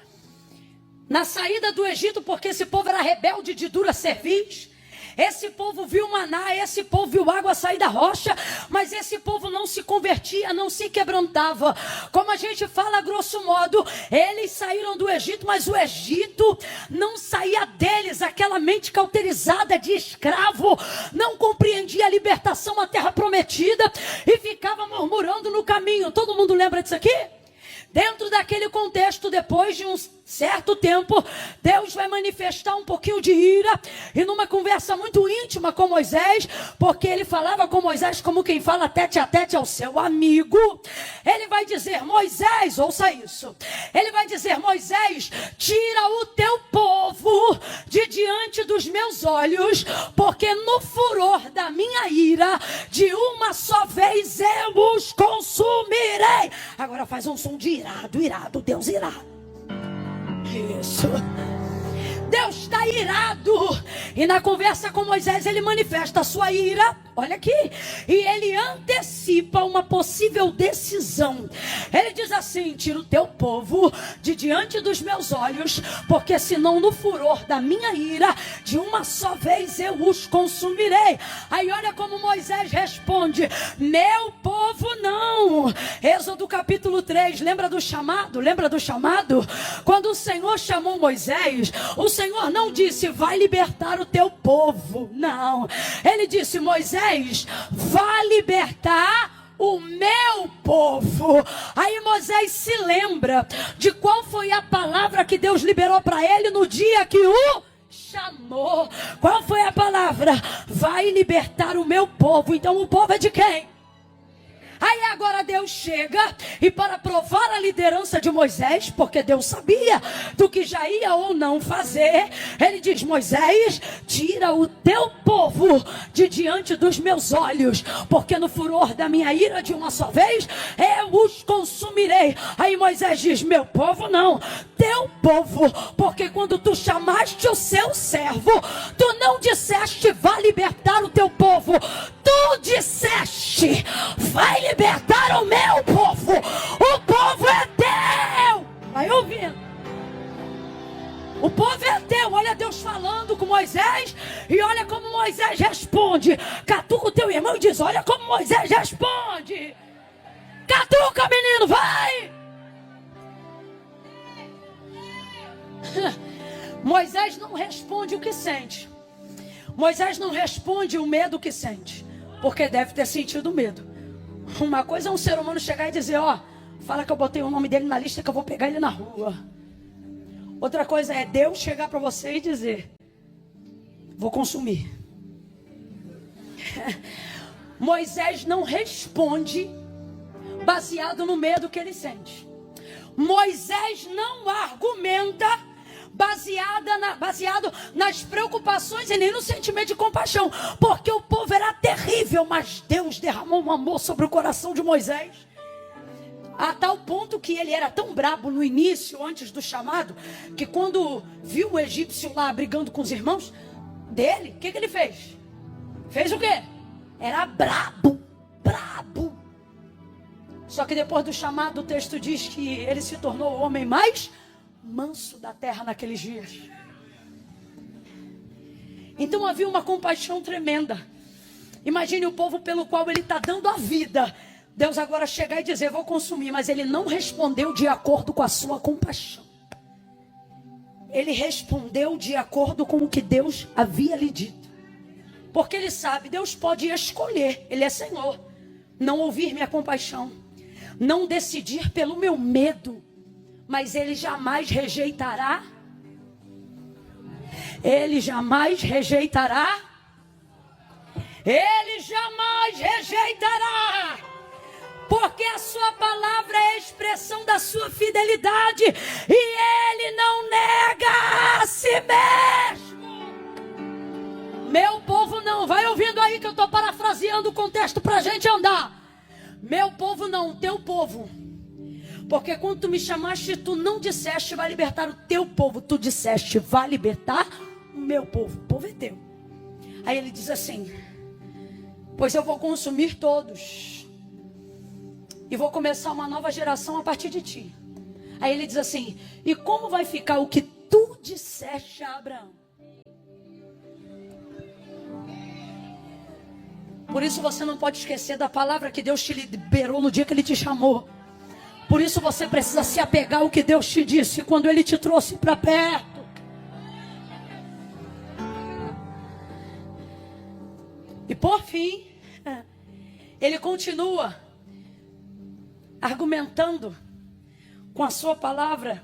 na saída do Egito, porque esse povo era rebelde de dura cerviz? Esse povo viu maná, esse povo viu água sair da rocha, mas esse povo não se convertia, não se quebrantava. Como a gente fala grosso modo, eles saíram do Egito, mas o Egito não saía deles. Aquela mente cauterizada de escravo não compreendia a libertação, a terra prometida, e ficava murmurando no caminho. Todo mundo lembra disso aqui? Dentro daquele contexto, depois de um certo tempo, Deus vai manifestar um pouquinho de ira, e numa conversa muito íntima com Moisés, porque ele falava com Moisés como quem fala tete a tete ao seu amigo, ele vai dizer: Moisés, ouça isso, ele vai dizer: Moisés, tira o teu povo de diante dos meus olhos, porque no furor da minha ira, de uma só vez eu os consumirei. Agora faz um som de irado, irado, Deus irado. Isso. Deus está irado. E na conversa com Moisés ele manifesta a sua ira. Olha aqui. E ele antecipa uma possível decisão. Ele diz assim: tira o teu povo de diante dos meus olhos, porque senão no furor da minha ira, de uma só vez eu os consumirei. Aí olha como Moisés responde: meu povo não. Êxodo capítulo 3, lembra do chamado? Lembra do chamado? Quando o Senhor chamou Moisés, o Senhor não disse: vai libertar o teu povo. Não. Ele disse: Moisés, vai libertar o meu povo. Aí Moisés se lembra de qual foi a palavra que Deus liberou para ele no dia que o chamou. Qual foi a palavra? Vai libertar o meu povo. Então o povo é de quem? Aí agora Deus chega e, para provar a liderança de Moisés, porque Deus sabia do que já ia ou não fazer, ele diz: Moisés, tira o teu povo de diante dos meus olhos, porque no furor da minha ira, de uma só vez eu os consumirei. Aí Moisés diz: meu povo não, teu povo, porque quando tu chamaste o seu servo, tu não disseste: vai libertar o teu povo, tu disseste: vai libertar o meu povo. O povo é teu. Vai ouvindo. O povo é teu. Olha Deus falando com Moisés, e olha como Moisés responde. Catuca o teu irmão e diz: olha como Moisés responde. Catuca, menino, vai. Moisés não responde o que sente. Moisés não responde o medo que sente, porque deve ter sentido medo. Uma coisa é um ser humano chegar e dizer: ó, fala que eu botei o nome dele na lista, que eu vou pegar ele na rua. Outra coisa é Deus chegar para você e dizer: vou consumir. Moisés não responde baseado no medo que ele sente. Moisés não argumenta baseado nas preocupações e nem no sentimento de compaixão, porque o povo era terrível, mas Deus derramou um amor sobre o coração de Moisés, a tal ponto que ele era tão brabo no início, antes do chamado, que quando viu o egípcio lá brigando com os irmãos dele, o que ele fez? Fez o quê? Era brabo. Só que depois do chamado, o texto diz que ele se tornou o homem mais manso da terra naqueles dias. Então havia uma compaixão tremenda. Imagine o povo pelo qual ele está dando a vida. Deus agora chegar e dizer: vou consumir. Mas ele não respondeu de acordo com a sua compaixão. Ele respondeu de acordo com o que Deus havia lhe dito. Porque ele sabe, Deus pode escolher, ele é Senhor, não ouvir minha compaixão, não decidir pelo meu medo, mas ele jamais rejeitará. Ele jamais rejeitará. Ele jamais rejeitará. Porque a sua palavra é a expressão da sua fidelidade. E ele não nega a si mesmo. Meu povo não. Vai ouvindo aí que eu estou parafraseando o contexto para a gente andar. Meu povo não, teu povo. Porque quando tu me chamaste, tu não disseste: vai libertar o teu povo. Tu disseste: vai libertar o meu povo. O povo é teu. Aí ele diz assim: pois eu vou consumir todos, e vou começar uma nova geração a partir de ti. Aí ele diz assim: e como vai ficar o que tu disseste a Abraão? Por isso você não pode esquecer da palavra que Deus te liberou no dia que ele te chamou. Por isso você precisa se apegar ao que Deus te disse quando ele te trouxe para perto. E por fim, ele continua argumentando com a sua palavra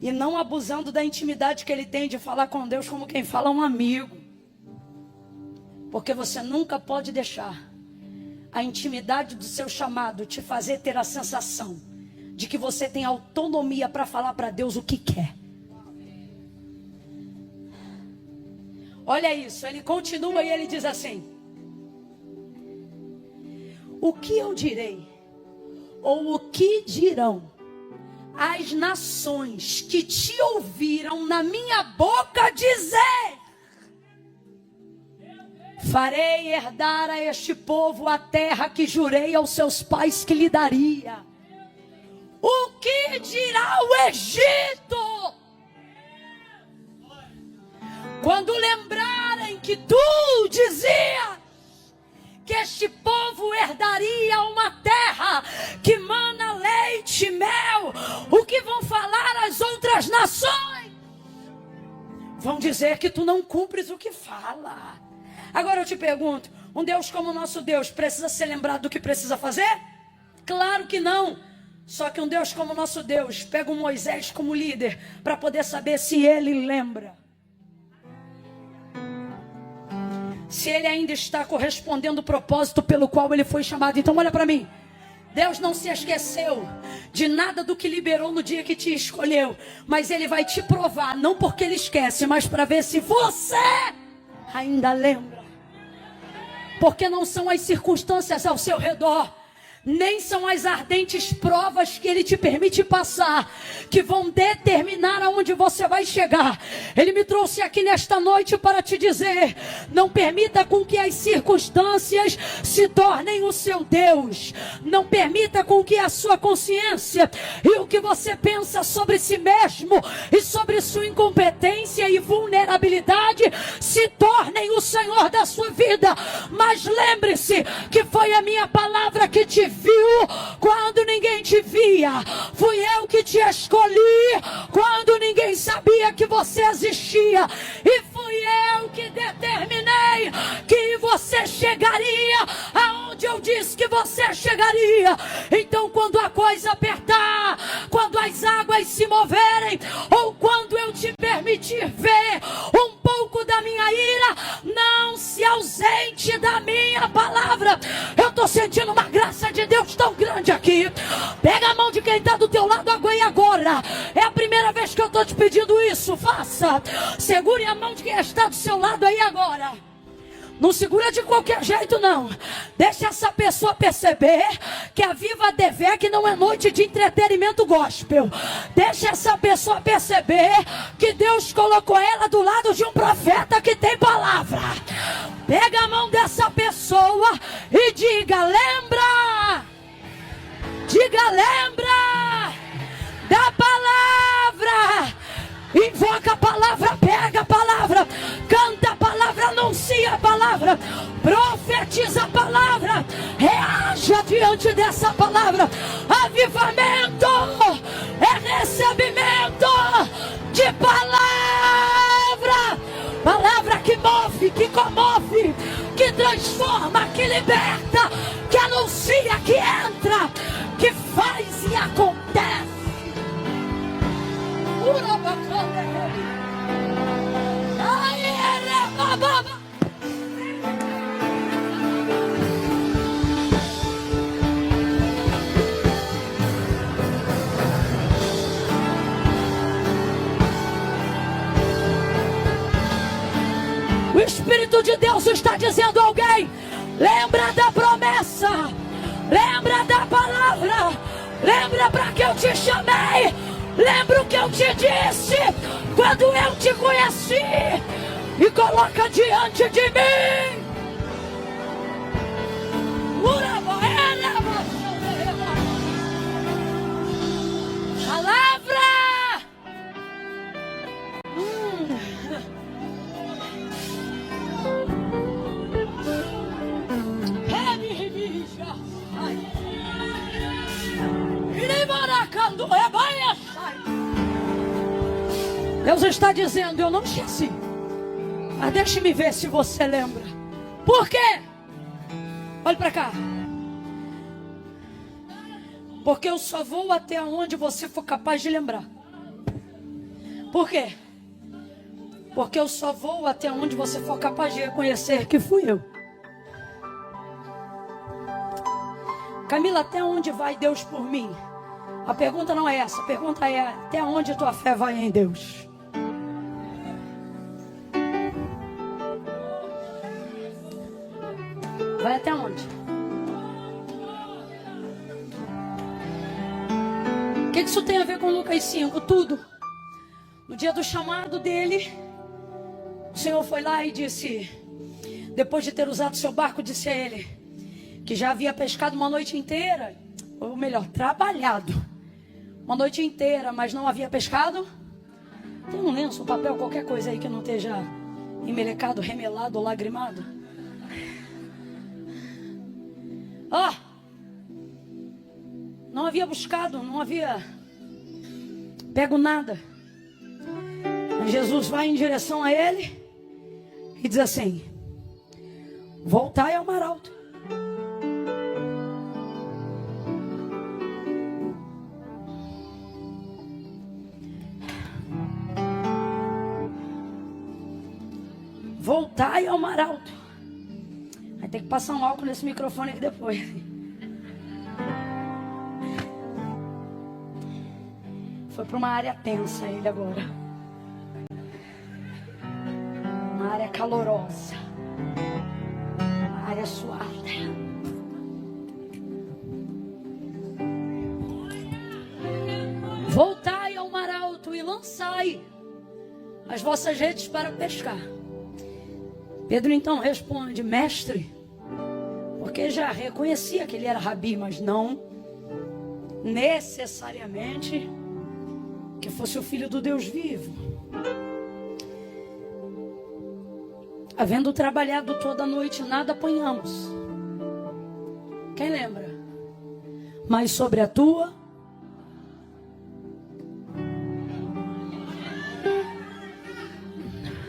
e não abusando da intimidade que ele tem de falar com Deus como quem fala a um amigo. Porque você nunca pode deixar a intimidade do seu chamado te fazer ter a sensação de que você tem autonomia para falar para Deus o que quer. Olha isso, ele continua e ele diz assim: o que eu direi, ou o que dirão as nações que te ouviram na minha boca dizer: farei herdar a este povo a terra que jurei aos seus pais que lhe daria. O que dirá o Egito quando lembrarem que tu dizias que este povo herdaria uma terra que mana leite e mel? O que vão falar as outras nações? Vão dizer que tu não cumpres o que fala. Agora eu te pergunto, um Deus como o nosso Deus precisa ser lembrado do que precisa fazer? Claro que não. Só que um Deus como o nosso Deus pega um Moisés como líder para poder saber se ele lembra, se ele ainda está correspondendo ao propósito pelo qual ele foi chamado. Então olha para mim, Deus não se esqueceu de nada do que liberou no dia que te escolheu, mas ele vai te provar, não porque ele esquece, mas para ver se você ainda lembra. Porque não são as circunstâncias ao seu redor, nem são as ardentes provas que ele te permite passar que vão determinar aonde você vai chegar. Ele me trouxe aqui nesta noite para te dizer: não permita com que as circunstâncias se tornem o seu Deus. Não permita com que a sua consciência e o que você pensa sobre si mesmo e sobre sua incompetência e vulnerabilidade se tornem o Senhor da sua vida. Mas lembre-se que foi a minha palavra que te viu quando ninguém te via. Fui eu que te escolhi quando ninguém sabia que você existia. E fui eu que determinei que você chegaria aonde eu disse que você chegaria. Então quando a coisa apertar, quando as águas se moverem, ou quando eu te permitir ver um pouco da minha ira, não se ausente da minha palavra. Eu estou sentindo uma graça de Deus tão grande aqui. Pega a mão de quem está do teu lado agora. É a primeira vez que eu estou te pedindo isso. Faça. Segure a mão de quem está do seu lado aí agora. Não segura de qualquer jeito, não. Deixa essa pessoa perceber que a Viva DVEC não é noite de entretenimento gospel. Deixa essa pessoa perceber que Deus colocou ela do lado de um profeta que tem palavra. Pega a mão dessa pessoa e diga: lembra. Diga: lembra da palavra. Invoca a palavra, pega a palavra, canta a palavra, anuncia a palavra, profetiza a palavra, reaja diante dessa palavra. Avivamento é recebimento de palavra. Palavra que move, que comove, que transforma, que liberta, que anuncia, que entra, que faz e acontece. O Espírito de Deus está dizendo a alguém: lembra da promessa, lembra da palavra, lembra para que eu te chamei. Lembra o que eu te disse quando eu te conheci, e coloca diante de mim. Palavra. Deus está dizendo: eu não esqueci, mas deixe-me ver se você lembra. Por quê? Olhe para cá. Porque eu só vou até onde você for capaz de lembrar. Por quê? Porque eu só vou até onde você for capaz de reconhecer que fui eu. Camila, até onde vai Deus por mim? A pergunta não é essa. A pergunta é: até onde tua fé vai em Deus? Vai até onde? O que isso tem a ver com Lucas 5? Tudo. No dia do chamado dele, o Senhor foi lá e disse, depois de ter usado seu barco, disse a ele que já havia pescado uma noite inteira, ou melhor, trabalhado uma noite inteira, mas não havia pescado. Tem um lenço, um papel, qualquer coisa aí que não esteja emelecado, remelado ou lagrimado. Não havia buscado, não havia pego nada. Jesus vai em direção a ele e diz assim: voltai ao mar alto. Voltai ao mar alto. Vai ter que passar um álcool nesse microfone aqui depois. Foi para uma área tensa ele agora. Uma área calorosa. Uma área suada. Voltai ao mar alto e lançai as vossas redes para pescar. Pedro então responde: mestre, porque já reconhecia que ele era rabi, mas não necessariamente que fosse o filho do Deus vivo. Havendo trabalhado toda a noite, nada apanhamos. Quem lembra? Mas sobre a tua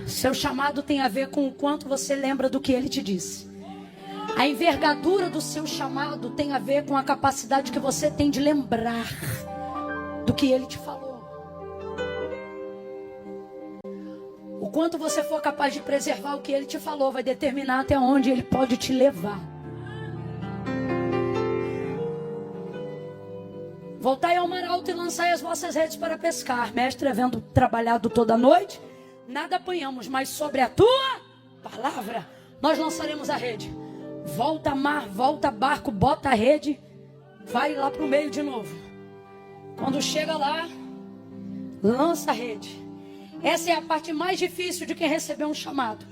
seu chamado tem a ver com o quanto você lembra do que ele te disse. A envergadura do seu chamado tem a ver com a capacidade que você tem de lembrar do que ele te falou. O quanto você for capaz de preservar o que ele te falou vai determinar até onde ele pode te levar. Voltai ao mar alto e lançai as vossas redes para pescar. Mestre, havendo trabalhado toda a noite, nada apanhamos, mas sobre a tua palavra nós lançaremos a rede. Volta mar, volta barco, bota a rede, vai lá para o meio de novo. Quando chega lá, lança a rede. Essa é a parte mais difícil de quem recebeu um chamado.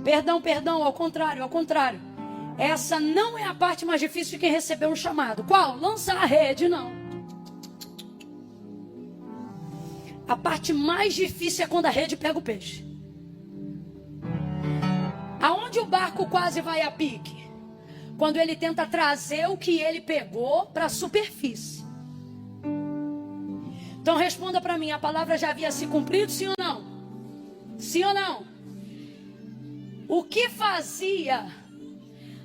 Perdão, ao contrário. Essa não é a parte mais difícil de quem recebeu um chamado. Qual? Lançar a rede, não. A parte mais difícil é quando a rede pega o peixe. Aonde o barco quase vai a pique? Quando ele tenta trazer o que ele pegou para a superfície. Então responda para mim, a palavra já havia se cumprido, sim ou não? Sim ou não? O que fazia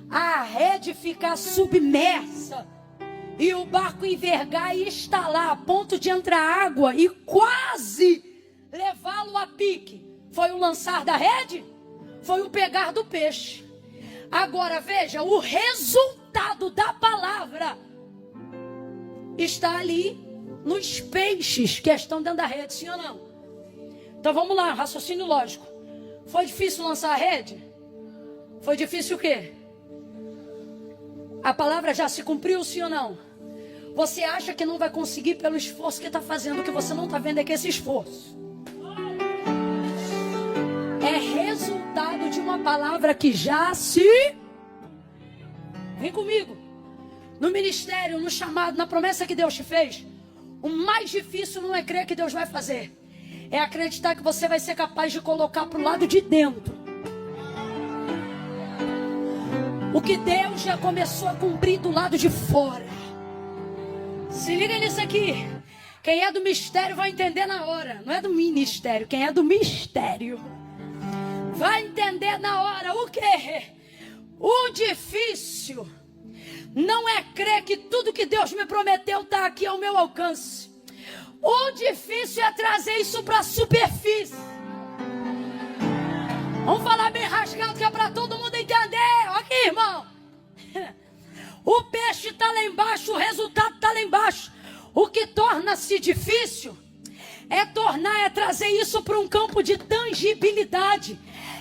a rede ficar submersa e o barco envergar e estalar a ponto de entrar água e quase levá-lo a pique? Foi o lançar da rede? Foi o pegar do peixe. Agora veja, o resultado da palavra está ali nos peixes que estão dentro da rede, sim ou não? Então vamos lá, raciocínio lógico. Foi difícil lançar a rede? Foi difícil o quê? A palavra já se cumpriu, sim ou não? Você acha que não vai conseguir pelo esforço que está fazendo, o que você não está vendo é que esse esforço é resultado de uma palavra que já se... Vem comigo. No ministério, no chamado, na promessa que Deus te fez, o mais difícil não é crer que Deus vai fazer, é acreditar que você vai ser capaz de colocar para o lado de dentro o que Deus já começou a cumprir do lado de fora. Se liga nisso aqui. Quem é do mistério vai entender na hora. Não é do ministério, quem é do mistério vai entender na hora. O quê? O difícil não é crer que tudo que Deus me prometeu está aqui ao meu alcance. O difícil é trazer isso para a superfície. Vamos falar bem rasgado que é para todo mundo entender. Aqui, irmão. O peixe está lá embaixo, o resultado está lá embaixo. O que torna-se difícil é trazer isso para um campo de tangibilidade.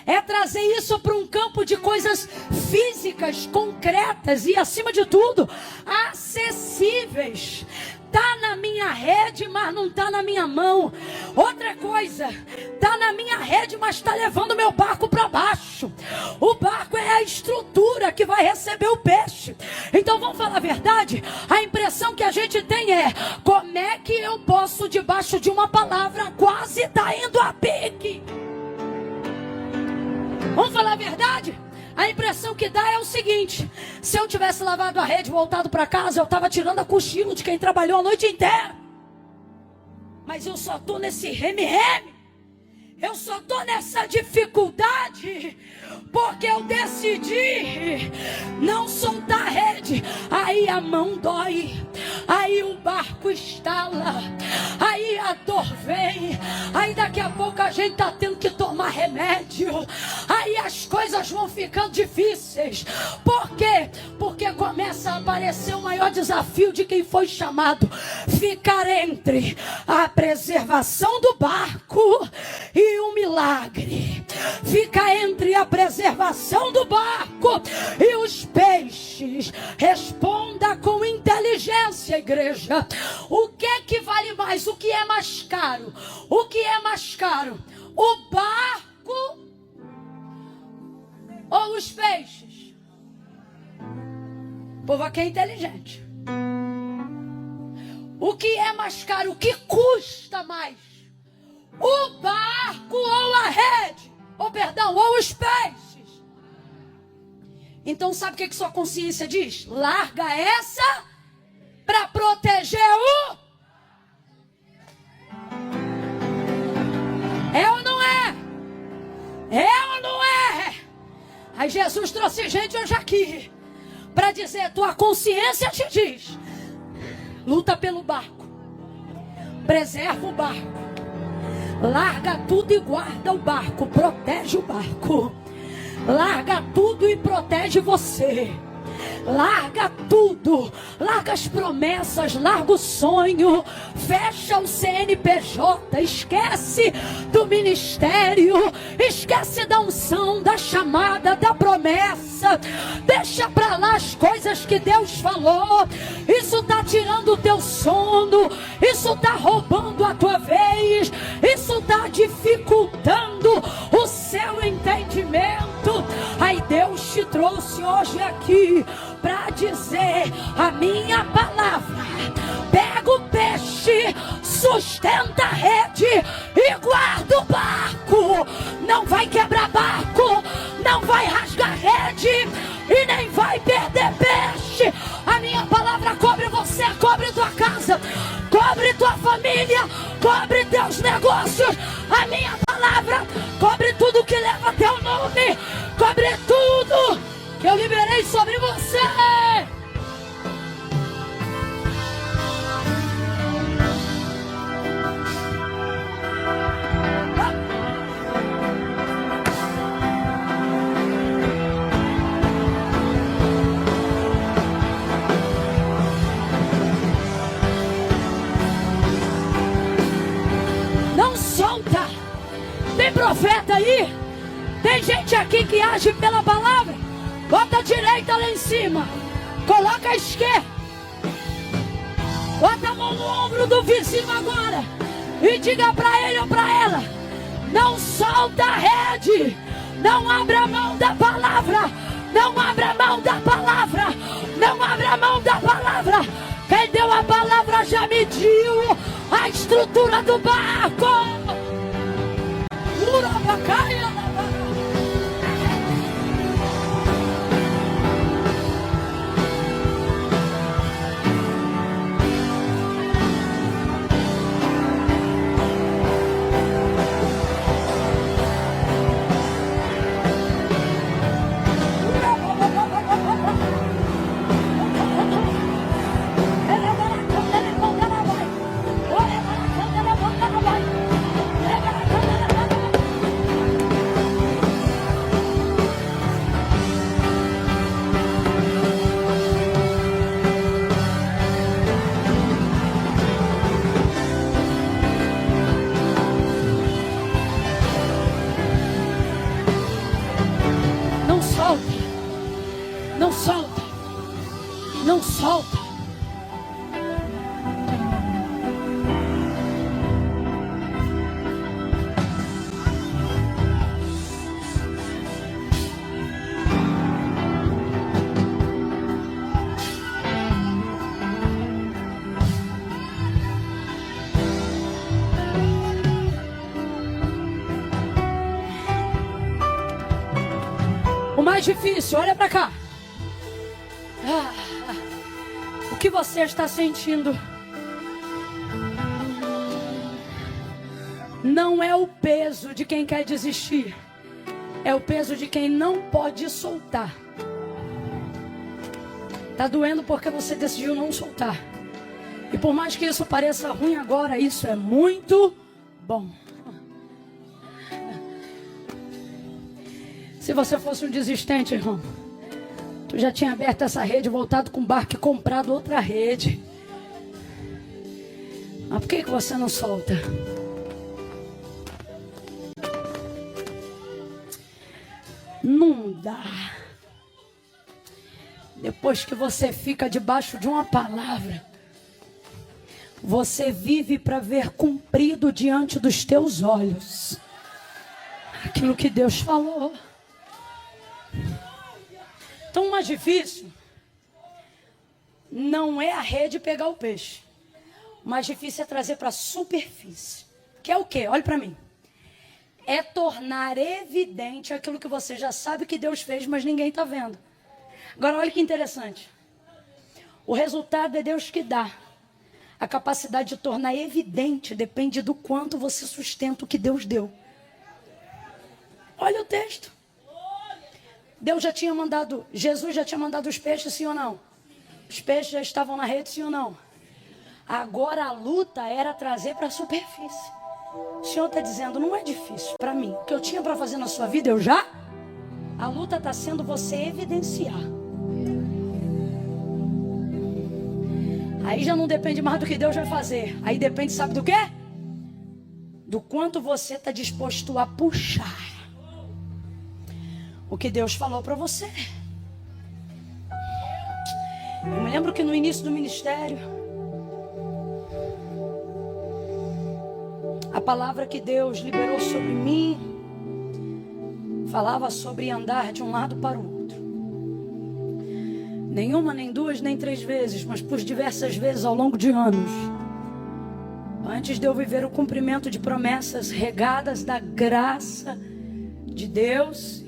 É trazer isso para um campo de coisas físicas, concretas e, acima de tudo, acessíveis. Está na minha rede, mas não está na minha mão. Outra coisa, está na minha rede, mas está levando meu barco para baixo. O barco é a estrutura que vai receber o peixe. Então vamos falar a verdade? A impressão que a gente tem é: como é que eu posso, debaixo de uma palavra, quase está indo a pique? Vamos falar a verdade? A impressão que dá é o seguinte: se eu tivesse lavado a rede e voltado para casa, eu estava tirando a cochilo de quem trabalhou a noite inteira. Mas eu só estou nesse reme-reme. Eu só estou nessa dificuldade porque eu decidi não soltar a rede. Aí a mão dói, aí o barco estala, aí a dor vem, aí daqui a pouco a gente está tendo que tomar remédio, aí as coisas vão ficando difíceis. Por quê? Porque começa a aparecer o maior desafio de quem foi chamado: ficar entre a preservação do barco e o milagre. Fica entre a preservação do barco e os peixes. Responda com inteligência, igreja. O que é que vale mais? O que é mais caro? O que é mais caro? O barco ou os peixes? O povo aqui é inteligente. O que é mais caro? O que custa mais? O barco ou a rede? Ou os peixes? Então sabe o que sua consciência diz? Larga essa para proteger o... É ou não é? É ou não é? Aí Jesus trouxe gente hoje aqui para dizer: tua consciência te diz: luta pelo barco, preserva o barco, larga tudo e guarda o barco, protege o barco, larga tudo e protege você. Larga tudo, larga as promessas, larga o sonho, fecha o CNPJ, esquece do ministério, esquece da unção, da chamada, da promessa, deixa pra lá as coisas que Deus falou. Isso tá tirando o teu sono, isso tá roubando a tua vez, isso tá dificultando o seu entendimento. Aí Deus te trouxe hoje aqui para dizer a minha palavra: pega o peixe, sustenta a rede e guarda o barco. Não vai quebrar barco, não vai rasgar rede e nem vai perder peixe. A minha palavra cobre você, cobre tua casa, cobre tua família, cobre teus negócios. A minha palavra cobre tudo que leva teu nome, cobre tudo que eu liberei sobre você. Não solta. Tem profeta aí? Tem gente aqui que age pela palavra? Bota a direita lá em cima, coloca a esquerda, bota a mão no ombro do vizinho agora e diga para ele ou para ela: não solta a rede, não abra mão da palavra, não abra mão da palavra, não abra mão da palavra. Quem deu a palavra já mediu a estrutura do barco. Urabacaia. O mais difícil, olha para cá. O que você está sentindo não é o peso de quem quer desistir, é o peso de quem não pode soltar. Tá doendo porque você decidiu não soltar. E por mais que isso pareça ruim agora, isso é muito bom. Se você fosse um desistente, irmão, tu já tinha aberto essa rede, voltado com o barco e comprado outra rede. Mas por que você não solta? Não dá. Depois que você fica debaixo de uma palavra, você vive para ver cumprido diante dos teus olhos aquilo que Deus falou. Então, o mais difícil não é a rede pegar o peixe. O mais difícil é trazer para a superfície. Que é o quê? Olhe para mim. É tornar evidente aquilo que você já sabe que Deus fez, mas ninguém está vendo. Agora, olha que interessante. O resultado é Deus que dá. A capacidade de tornar evidente depende do quanto você sustenta o que Deus deu. Olha o texto. Deus já tinha mandado, Jesus já tinha mandado os peixes, sim ou não? Os peixes já estavam na rede, sim ou não? Agora a luta era trazer para a superfície. O Senhor está dizendo, não é difícil para mim. O que eu tinha para fazer na sua vida, eu já? A luta está sendo você evidenciar. Aí já não depende mais do que Deus vai fazer. Aí depende, sabe do quê? Do quanto você está disposto a puxar o que Deus falou para você. Eu me lembro que no início do ministério, a palavra que Deus liberou sobre mim falava sobre andar de um lado para o outro. Nenhuma, nem duas, nem três vezes, mas por diversas vezes ao longo de anos. Antes de eu viver o cumprimento de promessas regadas da graça de Deus,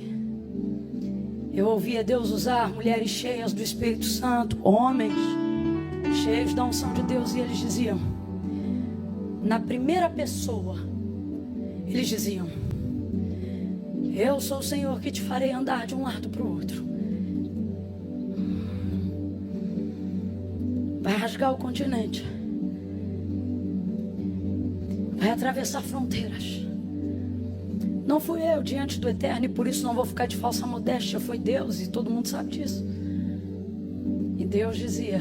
eu ouvia Deus usar mulheres cheias do Espírito Santo, homens cheios da unção de Deus, e eles diziam, na primeira pessoa, eles diziam, eu sou o Senhor que te farei andar de um lado para o outro. Vai rasgar o continente, vai atravessar fronteiras. Não fui eu diante do Eterno e por isso não vou ficar de falsa modéstia. Foi Deus e todo mundo sabe disso. E Deus dizia,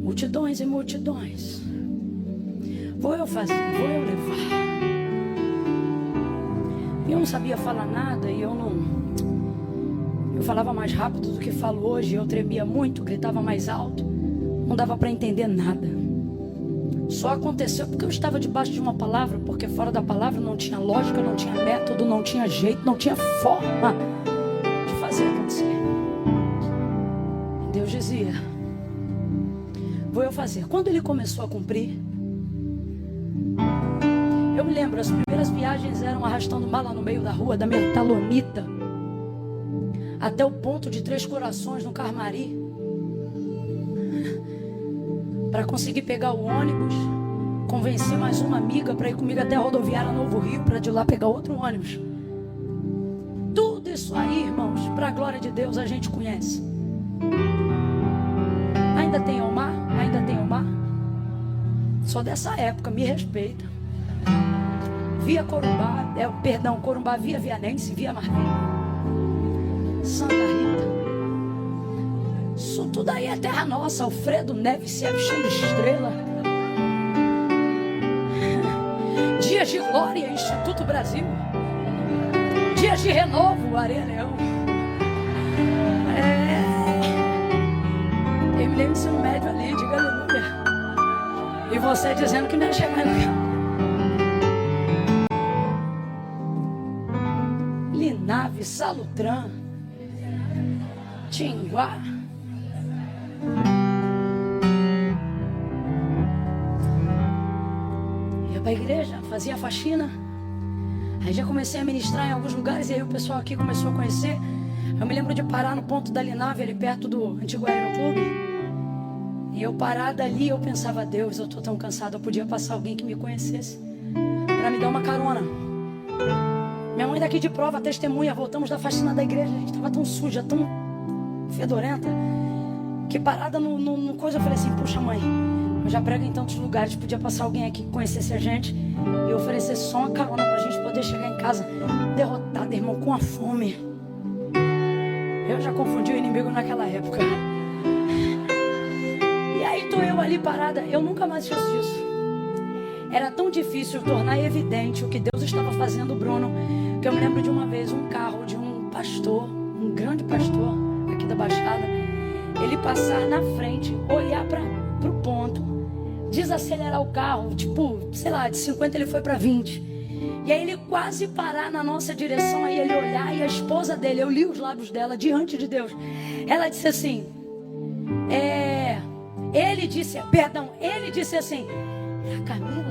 multidões e multidões, vou eu fazer, vou eu levar. E eu não sabia falar nada e eu falava mais rápido do que falo hoje. Eu tremia muito, gritava mais alto, não dava para entender nada. Só aconteceu porque eu estava debaixo de uma palavra, porque fora da palavra não tinha lógica, não tinha método, não tinha jeito, não tinha forma de fazer acontecer. Deus dizia, vou eu fazer. Quando ele começou a cumprir, eu me lembro, as primeiras viagens eram arrastando mala no meio da rua, da Metalonita, até o ponto de Três Corações, no Carmari, para conseguir pegar o ônibus, convencer mais uma amiga para ir comigo até a rodoviária Novo Rio, para de lá pegar outro ônibus. Tudo isso aí, irmãos, para a glória de Deus, a gente conhece. Ainda tem o mar? Ainda tem o mar? Sou dessa época, me respeita. Via Corumbá, Corumbá via Vianense, via Marvila, Santa Rita. Isso tudo aí é terra nossa. Alfredo Neves, se avistando estrela. Dias de glória, Instituto Brasil. Dias de renovo, Areia Leão. Eu me lembro do ensino médio ali, diga aleluia. E você dizendo que não ia chegar no campo. Linave, Salutran, Tinguá. Ia para a igreja, fazia faxina. Aí já comecei a ministrar em alguns lugares e aí o pessoal aqui começou a conhecer. Eu me lembro de parar no ponto da Linave, ali perto do antigo aeroclube. E eu parada ali, eu pensava, Deus, eu tô tão cansado, eu podia passar alguém que me conhecesse para me dar uma carona. Minha mãe daqui de prova, testemunha, voltamos da faxina da igreja, a gente tava tão suja, tão fedorenta, que parada no coisa, eu falei assim, puxa mãe, eu já prego em tantos lugares, podia passar alguém aqui que conhecesse a gente e oferecesse só uma carona pra gente poder chegar em casa derrotada, irmão, com a fome. Eu já confundi o inimigo naquela época. E aí tô eu ali parada, eu nunca mais esqueço disso. Era tão difícil tornar evidente o que Deus estava fazendo, Bruno, que eu me lembro de uma vez um carro de um pastor, um grande pastor aqui da Baixada, ele passar na frente, olhar pro ponto, desacelerar o carro, tipo, sei lá, de 50 ele foi para 20. E aí ele quase parar na nossa direção, aí ele olhar e a esposa dele, eu li os lábios dela diante de Deus. Ela disse assim, ele disse assim, é a Camila?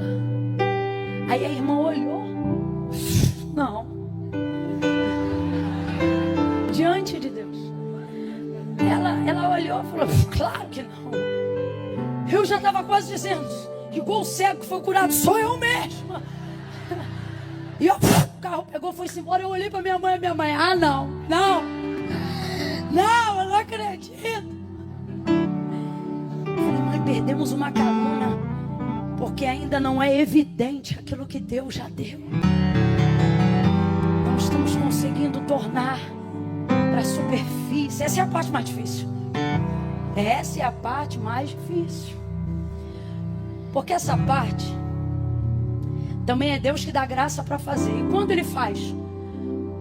Aí a irmã olhou, não, diante de Deus. Ela olhou e falou, claro que não. Eu já estava quase dizendo, igual o cego que foi curado, sou eu mesma. E o carro pegou, foi-se embora. Eu olhei para minha mãe, não, eu não acredito. Eu falei, mãe, perdemos uma carona, porque ainda não é evidente aquilo que Deus já deu. Não estamos conseguindo tornar para a superfície. Essa é a parte mais difícil. Essa é a parte mais difícil. Porque essa parte também é Deus que dá graça para fazer. E quando Ele faz?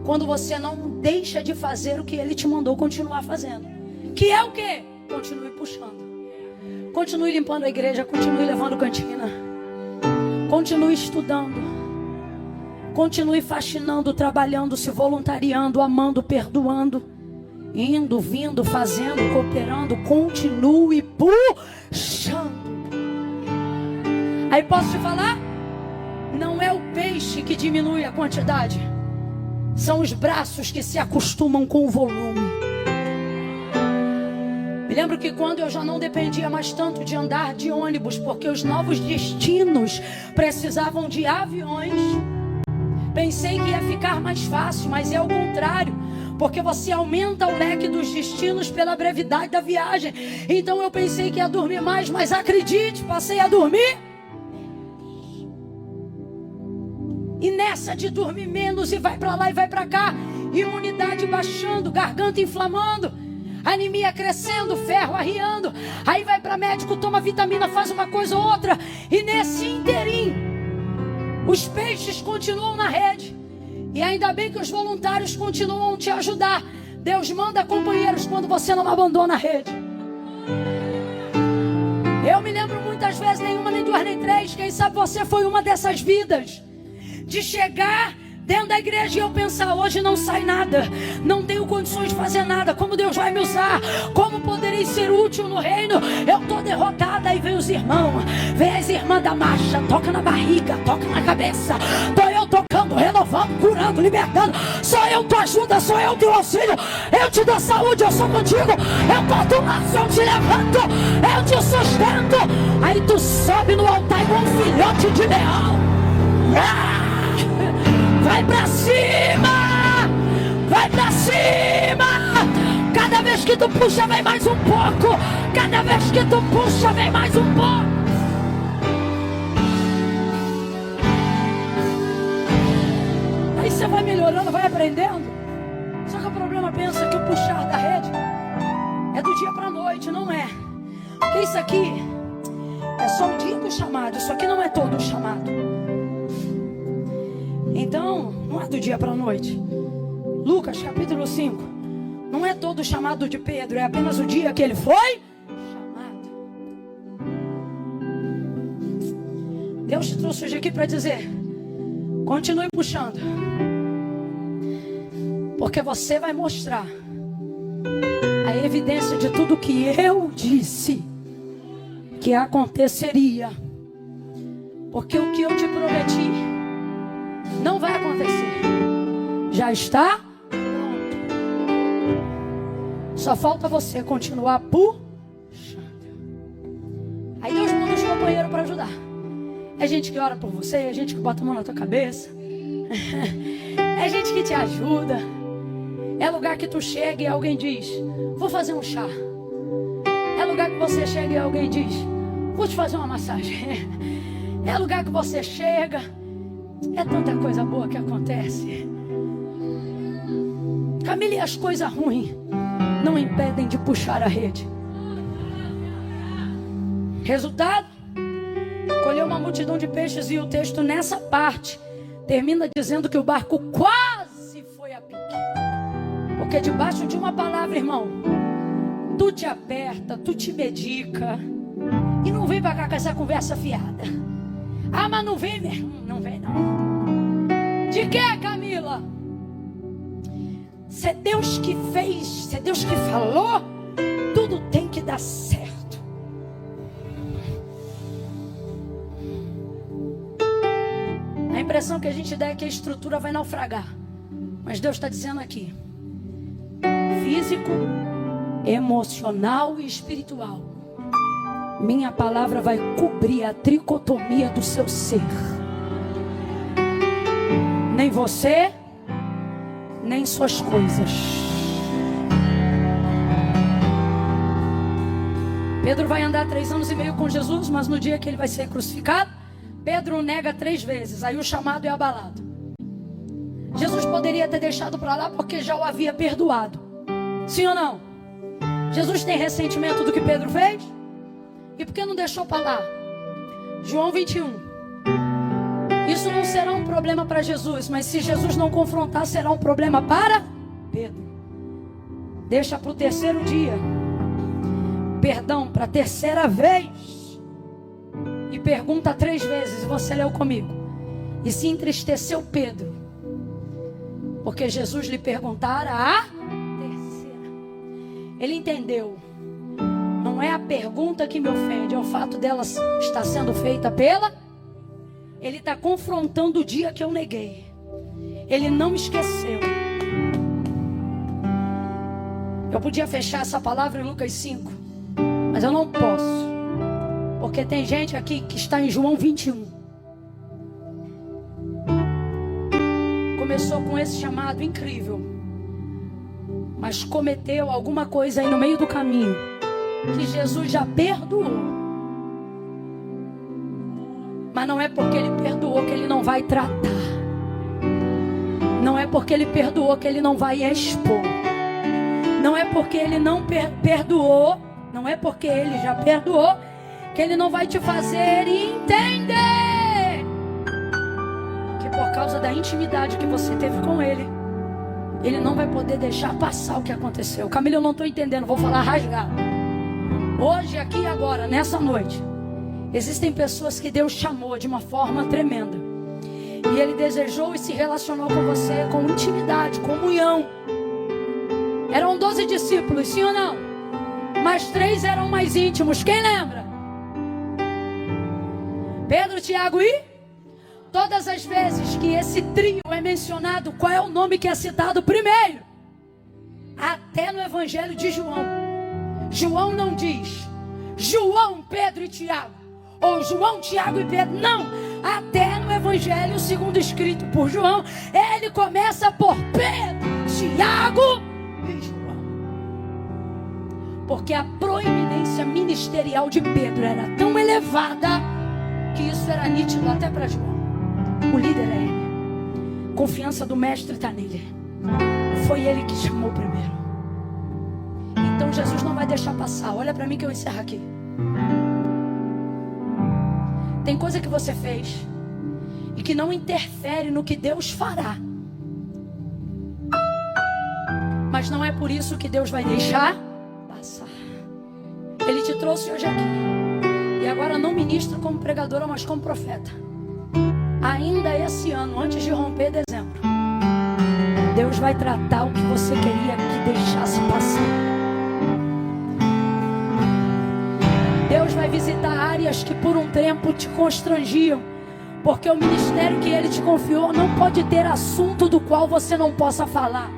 Quando você não deixa de fazer o que Ele te mandou continuar fazendo. Que é o quê? Continue puxando. Continue limpando a igreja. Continue levando cantina. Continue estudando. Continue faxinando, trabalhando, se voluntariando, amando, perdoando. Indo, vindo, fazendo, cooperando. Continue puxando. Aí posso te falar? Não é o peixe que diminui a quantidade. São os braços que se acostumam com o volume. Me lembro que quando eu já não dependia mais tanto de andar de ônibus, porque os novos destinos precisavam de aviões, pensei que ia ficar mais fácil, mas é o contrário. Porque você aumenta o leque dos destinos pela brevidade da viagem. Então eu pensei que ia dormir mais, mas acredite, passei a dormir. E nessa de dormir menos e vai para lá e vai para cá, imunidade baixando, garganta inflamando, anemia crescendo, ferro arriando. Aí vai para médico, toma vitamina, faz uma coisa ou outra. E nesse inteirinho, os peixes continuam na rede. E ainda bem que os voluntários continuam a te ajudar. Deus manda companheiros quando você não abandona a rede. Eu me lembro muitas vezes, nenhuma, nem duas, nem três. Quem sabe você foi uma dessas vidas. De chegar dentro da igreja e eu pensar, hoje não sai nada, não tenho condições de fazer nada, como Deus vai me usar, como poderei ser útil no reino, eu estou derrotada. Aí vem os irmãos, vem as irmãs da marcha, toca na barriga, toca na cabeça, estou eu tocando, renovando, curando, libertando, sou eu tua ajuda, sou eu teu auxílio, eu te dou saúde, eu sou contigo, eu corto o laço, eu te levanto, eu te sustento. Aí tu sobe no altar igual um filhote de leão. Vai pra cima! Vai pra cima! Cada vez que tu puxa, vem mais um pouco. Cada vez que tu puxa, vem mais um pouco. Aí você vai melhorando, vai aprendendo. Só que o problema pensa que o puxar da rede é do dia pra noite, não é? Porque isso aqui é só o dia do chamado. Isso aqui não é todo o chamado. Então, não é do dia para a noite. Lucas capítulo 5. Não é todo o chamado de Pedro, é apenas o dia que ele foi chamado. Deus te trouxe hoje aqui para dizer, continue puxando. Porque você vai mostrar a evidência de tudo que eu disse que aconteceria. Porque o que eu te prometi Não vai acontecer. Já está pronto. Só falta você continuar puxando. Aí Deus manda os companheiros para ajudar. É gente que ora por você, é gente que bota a mão na tua cabeça. É gente que te ajuda. É lugar que tu chega e alguém diz: vou fazer um chá. É lugar que você chega e alguém diz: vou te fazer uma massagem. É lugar que você chega. É tanta coisa boa que acontece. Camila, e as coisas ruins não impedem de puxar a rede. Resultado: colheu uma multidão de peixes. E o texto nessa parte termina dizendo que o barco quase foi a pique. Porque debaixo de uma palavra, irmão, tu te aperta, tu te medica. E não vem pra cá com essa conversa fiada. Ah, mas não vem mesmo. Não vem não. De que, Camila? Se é Deus que fez, se é Deus que falou, tudo tem que dar certo. A impressão que a gente dá é que a estrutura vai naufragar. Mas Deus está dizendo aqui: físico, emocional e espiritual, minha palavra vai cobrir a tricotomia do seu ser. Nem você, nem suas coisas. Pedro vai andar 3 anos e meio com Jesus, mas no dia que ele vai ser crucificado, Pedro nega 3 vezes. Aí o chamado é abalado. Jesus poderia ter deixado para lá porque já o havia perdoado. Sim ou não? Jesus tem ressentimento do que Pedro fez? E por que não deixou para lá? João 21. Isso não será um problema para Jesus, mas se Jesus não confrontar, será um problema para Pedro. Deixa para o 3º dia. Perdão, para a 3ª vez. E pergunta 3 vezes, você leu comigo. E se entristeceu Pedro, porque Jesus lhe perguntara a 3ª. Ele entendeu. Não é a pergunta que me ofende, é o fato dela estar sendo feita pela. Ele está confrontando o dia que eu neguei. Ele não esqueceu. Eu podia fechar essa palavra em Lucas 5, mas eu não posso, porque tem gente aqui que está em João 21. Começou com esse chamado incrível, mas cometeu alguma coisa aí no meio do caminho que Jesus já perdoou. Mas não é porque ele perdoou que ele não vai tratar. Não é porque ele perdoou que ele não vai expor. Não é porque ele não perdoou, não é porque ele já perdoou que ele não vai te fazer entender que por causa da intimidade que você teve com ele, ele não vai poder deixar passar o que aconteceu. Camila, eu não estou entendendo, vou falar rasgado. Hoje, aqui e agora, nessa noite, existem pessoas que Deus chamou de uma forma tremenda. E Ele desejou e se relacionou com você com intimidade, comunhão. Eram 12 discípulos, sim ou não? Mas 3 eram mais íntimos. Quem lembra? Pedro, Tiago e... Todas as vezes que esse trio é mencionado, qual é o nome que é citado primeiro? Até no Evangelho de João. João não diz João, Pedro e Tiago, ou João, Tiago e Pedro. Não, até no Evangelho segundo escrito por João, ele começa por Pedro, Tiago e João. Porque a proeminência ministerial de Pedro era tão elevada que isso era nítido até para João. O líder é ele. Confiança do mestre está nele. Foi ele que chamou primeiro. Então Jesus não vai deixar passar. Olha para mim que eu encerro aqui. Tem coisa que você fez e que não interfere no que Deus fará. Mas não é por isso que Deus vai deixar passar. Ele te trouxe hoje aqui. E agora não ministro como pregadora, mas como profeta. Ainda esse ano, antes de romper dezembro, Deus vai tratar o que você queria que deixasse passar. Deus vai visitar áreas que por um tempo te constrangiam, Porque o ministério que Ele te confiou não pode ter assunto do qual você não possa falar.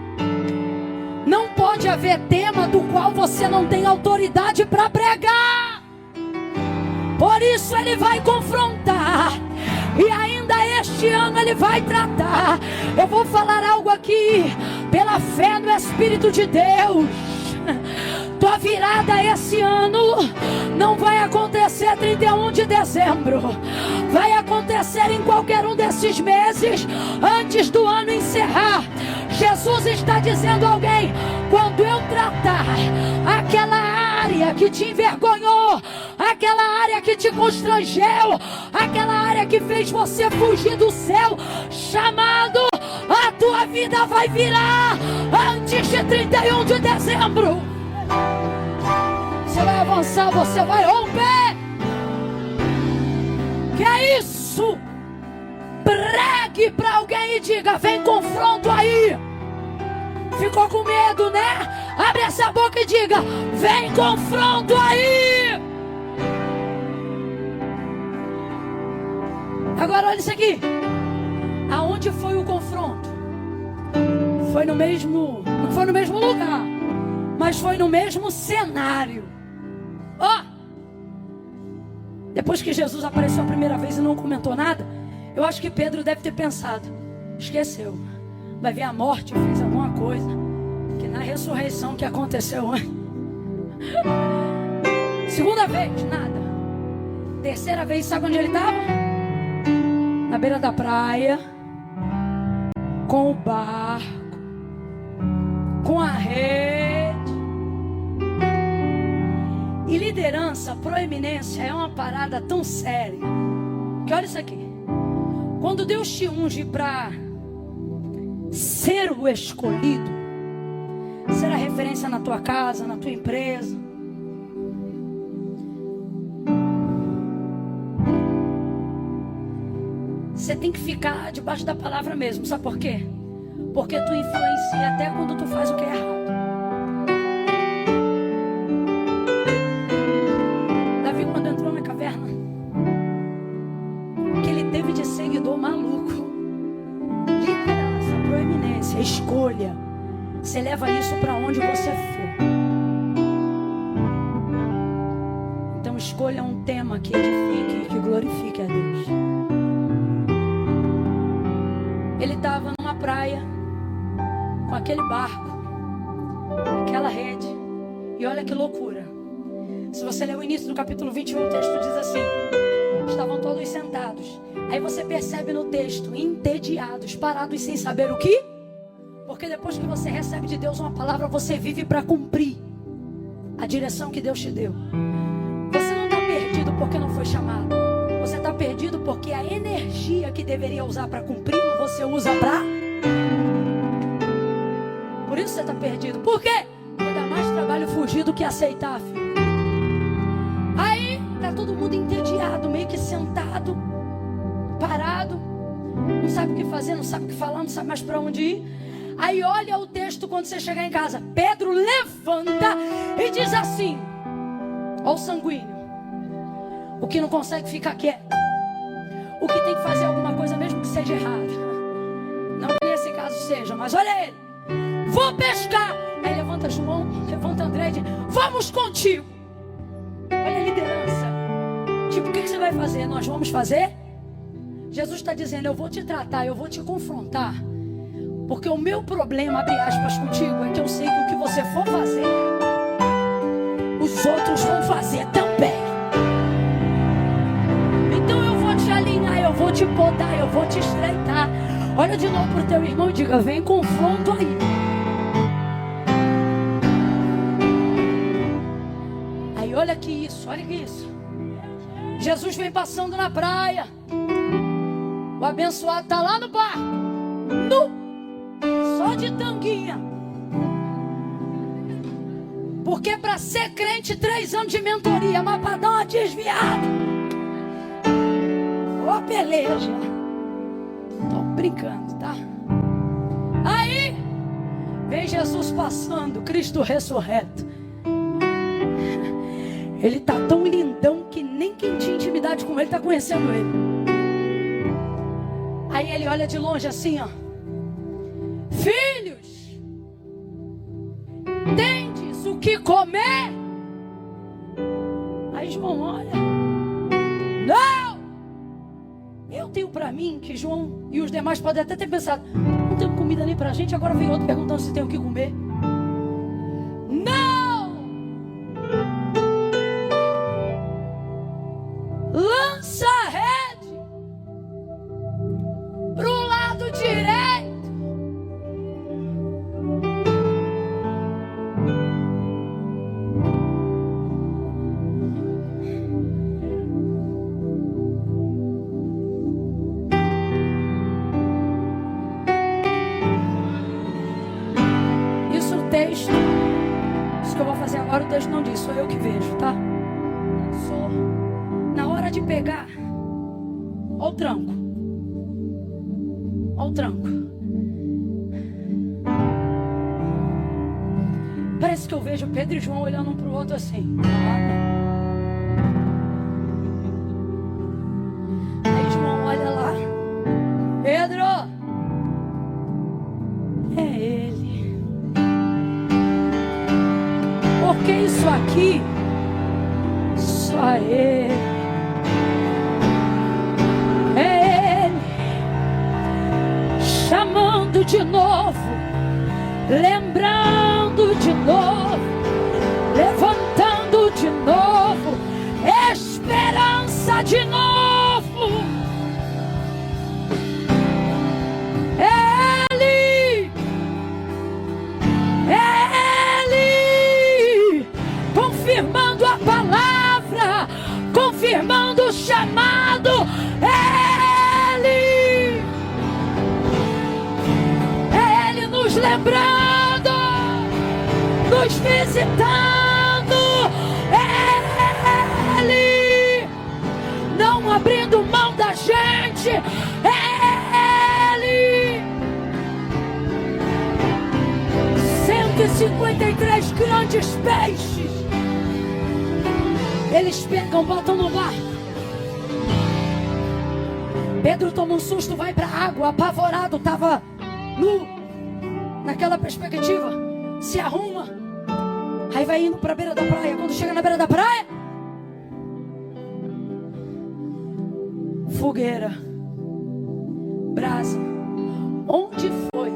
Não pode haver tema do qual você não tem autoridade para pregar. Por isso Ele vai confrontar. E ainda este ano Ele vai tratar. Eu vou falar algo aqui pela fé no Espírito de Deus. Tua virada esse ano não vai acontecer 31 de dezembro. Vai acontecer em qualquer um desses meses, antes do ano encerrar. Jesus está dizendo a alguém: quando eu tratar aquela área que te envergonhou, aquela área que te constrangeu, aquela área que fez você fugir do céu chamado, a tua vida vai virar antes de 31 de dezembro. Você vai avançar, você vai romper. Que é isso? Pregue para alguém e diga: vem confronto aí. Ficou com medo, né? Abre essa boca e diga: vem confronto aí. Agora olha isso aqui. Aonde foi o confronto? Foi no mesmo, não foi no mesmo lugar, mas foi no mesmo cenário. Ó, depois que Jesus apareceu a primeira vez e não comentou nada, eu acho que Pedro deve ter pensado: esqueceu, vai ver a morte, fez alguma coisa, que na ressurreição que aconteceu antes. Segunda vez, nada. Terceira vez, sabe onde ele estava? Na beira da praia, com o barco, com a rede. E liderança, proeminência é uma parada tão séria que olha isso aqui. Quando Deus te unge para ser o escolhido, ser a referência na tua casa, na tua empresa, você tem que ficar debaixo da palavra mesmo. Sabe por quê? Porque tu influencia até quando tu faz o que é errado. Davi, quando entrou na caverna, que ele teve de seguidor maluco. Liderança, proeminência, escolha. Você leva isso para onde você for. Então escolha um tema que edifique e que glorifique a Deus. Ele estava numa praia, com aquele barco, aquela rede. E olha que loucura. Se você ler o início do capítulo 21, o texto diz assim: estavam todos sentados. Aí você percebe no texto: entediados, parados sem saber o que. Porque depois que você recebe de Deus uma palavra, você vive para cumprir a direção que Deus te deu. Você não está perdido porque não foi chamado. Você está perdido porque a energia que deveria usar para cumpri-lo, você usa para... Por isso você está perdido. Por quê? Porque dá mais trabalho fugir do que aceitar, filho. Aí está todo mundo entediado, meio que sentado, parado, não sabe o que fazer, não sabe o que falar, não sabe mais para onde ir. Aí olha o texto quando você chegar em casa. Pedro levanta e diz assim: ó o sanguíneo, o que não consegue ficar quieto, o que tem que fazer alguma coisa mesmo que seja errada. Não que nesse caso seja, mas olha ele: vou pescar. Aí levanta João, levanta André e diz: vamos contigo. Olha a liderança. Tipo, o que você vai fazer? Nós vamos fazer? Jesus está dizendo: eu vou te tratar, eu vou te confrontar, porque o meu problema, abre aspas, contigo, é que eu sei que o que você for fazer, os outros vão fazer também. Então eu vou te alinhar, eu vou te podar, eu vou te estreitar. Olha de novo para o teu irmão e diga: vem confronto aí. Aí olha que isso, olha que isso. Jesus vem passando na praia. O abençoado está lá no barco, só de tanguinha. Porque para ser crente, 3 anos de mentoria, mas para dar uma desviada. Ô, beleza. Tô brincando, tá? Aí vem Jesus passando, Cristo ressurreto. Ele tá tão lindão que nem quem tinha intimidade com ele tá conhecendo ele. Aí ele olha de longe assim, ó. Filhos, tendes o que comer? Aí João olha. Não! Eu tenho para mim que João e os demais podem até ter pensado, não tem comida nem pra gente, agora vem outro perguntando se tem o que comer. Não! Lança a rede pro lado direito. Isso que eu vou fazer agora, o texto não diz, sou eu que vejo, tá? Na hora de pegar, ó o tranco. Ó o tranco. Parece que eu vejo Pedro e João olhando um pro outro assim. Aí João olha lá. Pedro! É ele. Porque isso aqui só ele. É ele chamando de novo, lembrando de novo, levantando de novo, esperança de novo. É ele. É ele. Confirmando a palavra, confirmando o chamado. É ele. É ele nos lembrando, nos visitando. É ele não abrindo mão da gente. É ele. 153 grandes peixes. Eles pegam, botam no barco. Pedro toma um susto, vai para a água, apavorado, estava nu, naquela perspectiva, se arruma, aí vai indo para a beira da praia. Quando chega na beira da praia, fogueira, brasa. Onde foi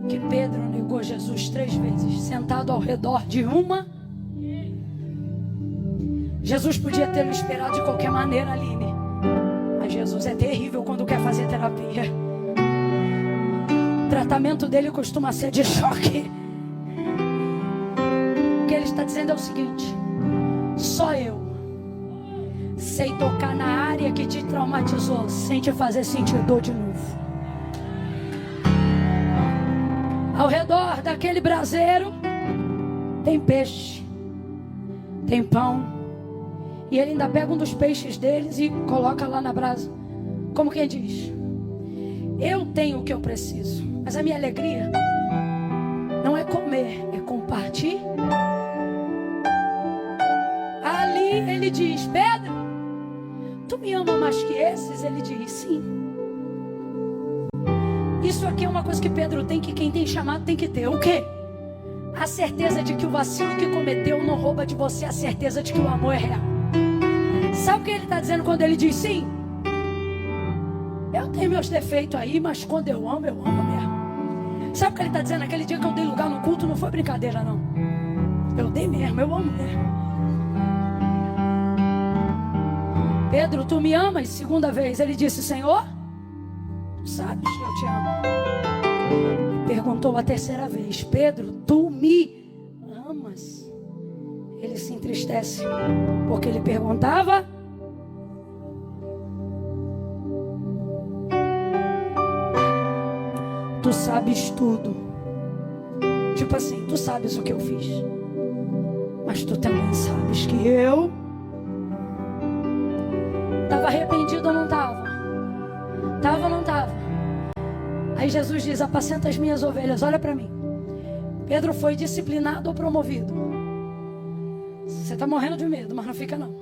que Pedro negou Jesus 3 vezes, sentado ao redor de uma? Jesus podia tê-lo esperado de qualquer maneira, Aline. Mas Jesus é terrível quando quer fazer terapia. O tratamento dele costuma ser de choque. O que ele está dizendo é o seguinte: só eu sei tocar na área que te traumatizou sem te fazer sentir dor de novo. Ao redor daquele braseiro tem peixe, tem pão. E ele ainda pega um dos peixes deles e coloca lá na brasa. Como quem diz: eu tenho o que eu preciso, mas a minha alegria não é comer, é compartilhar. Ali ele diz: Pedro, tu me ama mais que esses? Ele diz: sim. Isso aqui é uma coisa que Pedro tem, que quem tem chamado tem que ter. O quê? A certeza de que o vacilo que cometeu não rouba de você a certeza de que o amor é real. Sabe o que ele está dizendo quando ele diz sim? Eu tenho meus defeitos aí, mas quando eu amo mesmo. Sabe o que ele está dizendo? Aquele dia que eu dei lugar no culto não foi brincadeira, não. Eu dei mesmo, eu amo mesmo. Pedro, tu me amas? Segunda vez ele disse: Senhor, tu sabes que eu te amo. Perguntou a terceira vez: Pedro, tu me amas? Ele se entristece, porque ele perguntava. Tu sabes tudo. Tipo assim, tu sabes o que eu fiz, mas tu também sabes que eu estava arrependido ou não estava? Estava ou não estava? Aí Jesus diz: apacenta as minhas ovelhas. Olha para mim. Pedro foi disciplinado ou promovido? Você está morrendo de medo, mas não fica não.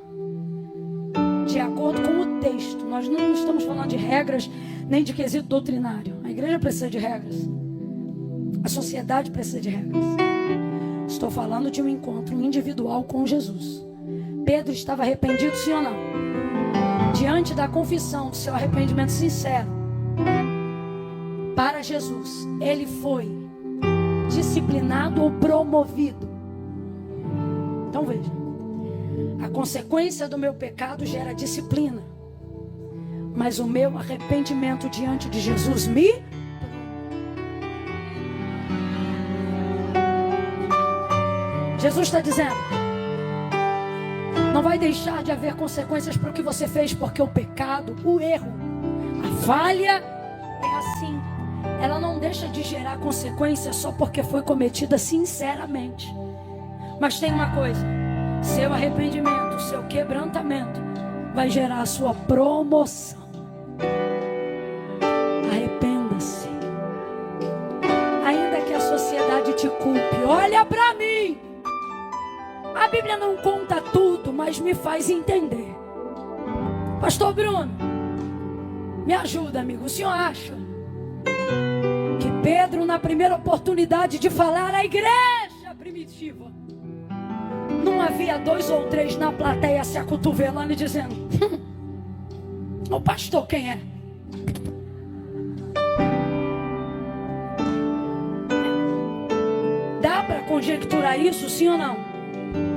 De acordo com o texto, nós não estamos falando de regras, nem de quesito doutrinário. A igreja precisa de regras. A sociedade precisa de regras. Estou falando de um encontro individual com Jesus. Pedro estava arrependido, sim ou não? Diante da confissão do seu arrependimento sincero para Jesus, ele foi disciplinado ou promovido. Então veja, a consequência do meu pecado gera disciplina, mas o meu arrependimento diante de Jesus Jesus está dizendo: não vai deixar de haver consequências para o que você fez, porque o pecado, o erro, a falha é assim. Ela não deixa de gerar consequências só porque foi cometida sinceramente. Mas tem uma coisa: seu arrependimento, seu quebrantamento vai gerar a sua promoção. Arrependa-se. Ainda que a sociedade te culpe, olha para mim. A Bíblia não conta tudo, mas me faz entender. Pastor Bruno, me ajuda, amigo. O senhor acha que Pedro, na primeira oportunidade de falar à igreja primitiva, não havia 2 ou 3 na plateia se acotovelando e dizendo: o pastor quem é? Dá para conjecturar isso, sim ou não?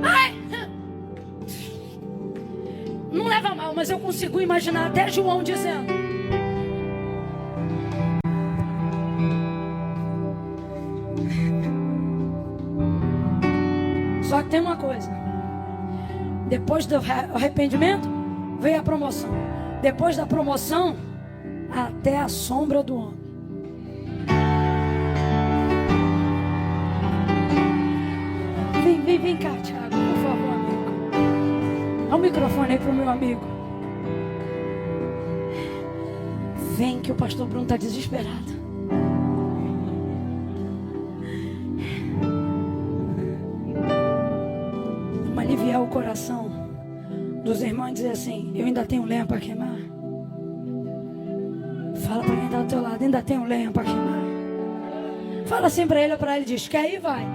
Ai, não leva mal, mas eu consigo imaginar até João dizendo: só que tem uma coisa: depois do arrependimento veio a promoção. Depois da promoção, até a sombra do homem. Vem cá, Thiago, por favor, amigo. Dá o microfone aí pro meu amigo. Vem que o pastor Bruno está desesperado. Vamos aliviar o coração dos irmãos e dizer assim: eu ainda tenho lenha para queimar. Fala para quem está do teu lado: ainda tenho lenha para queimar. Fala assim para ele, diz: quer ir, vai.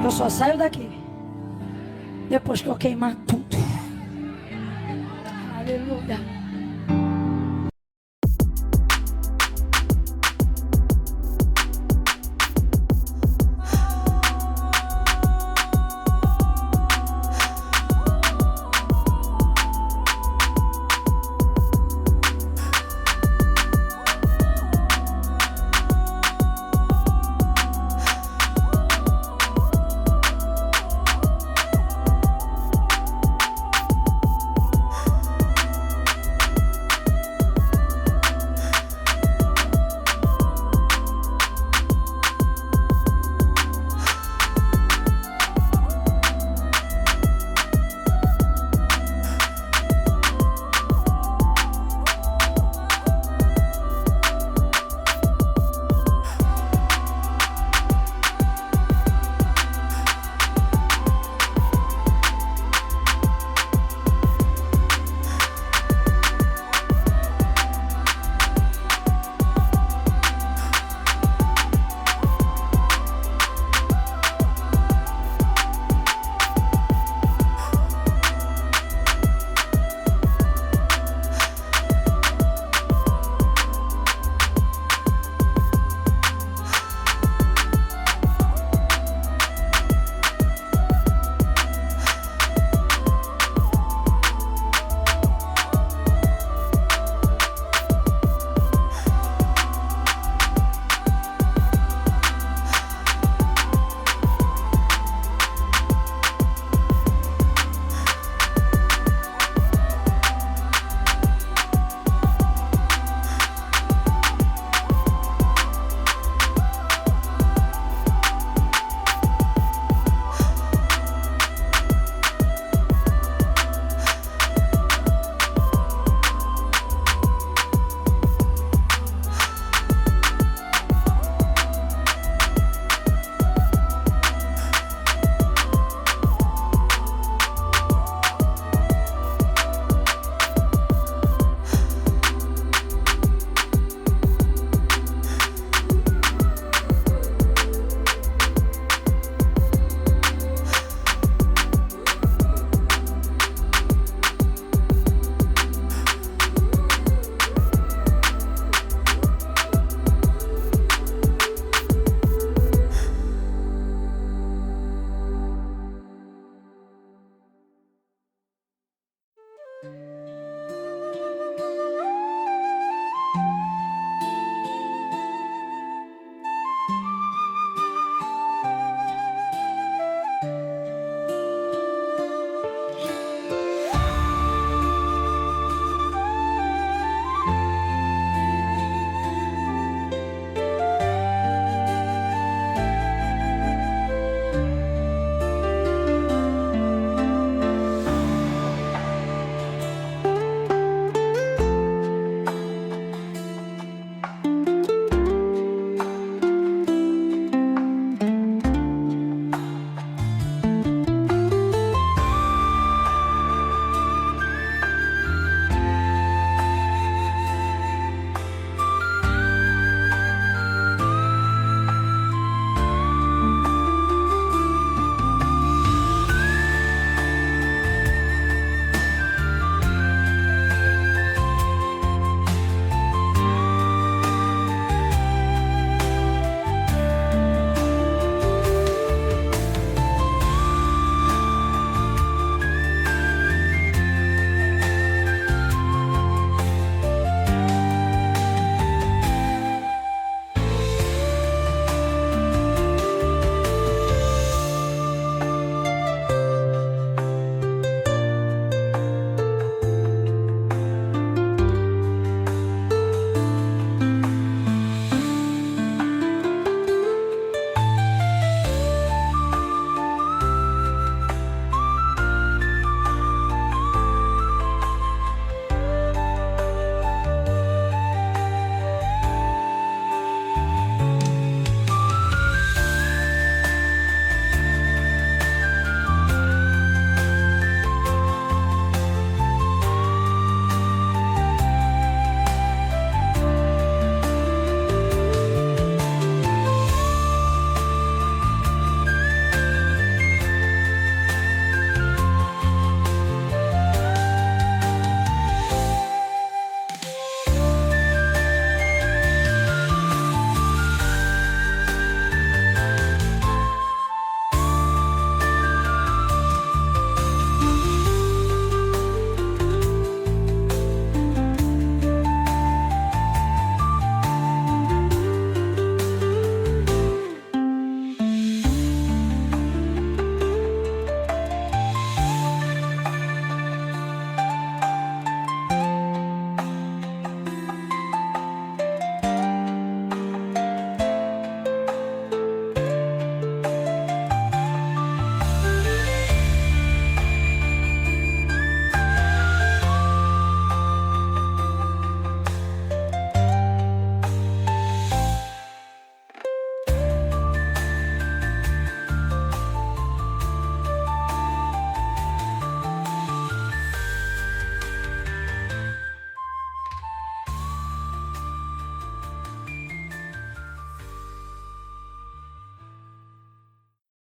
Eu só saio daqui depois que eu queimar tudo. Aleluia.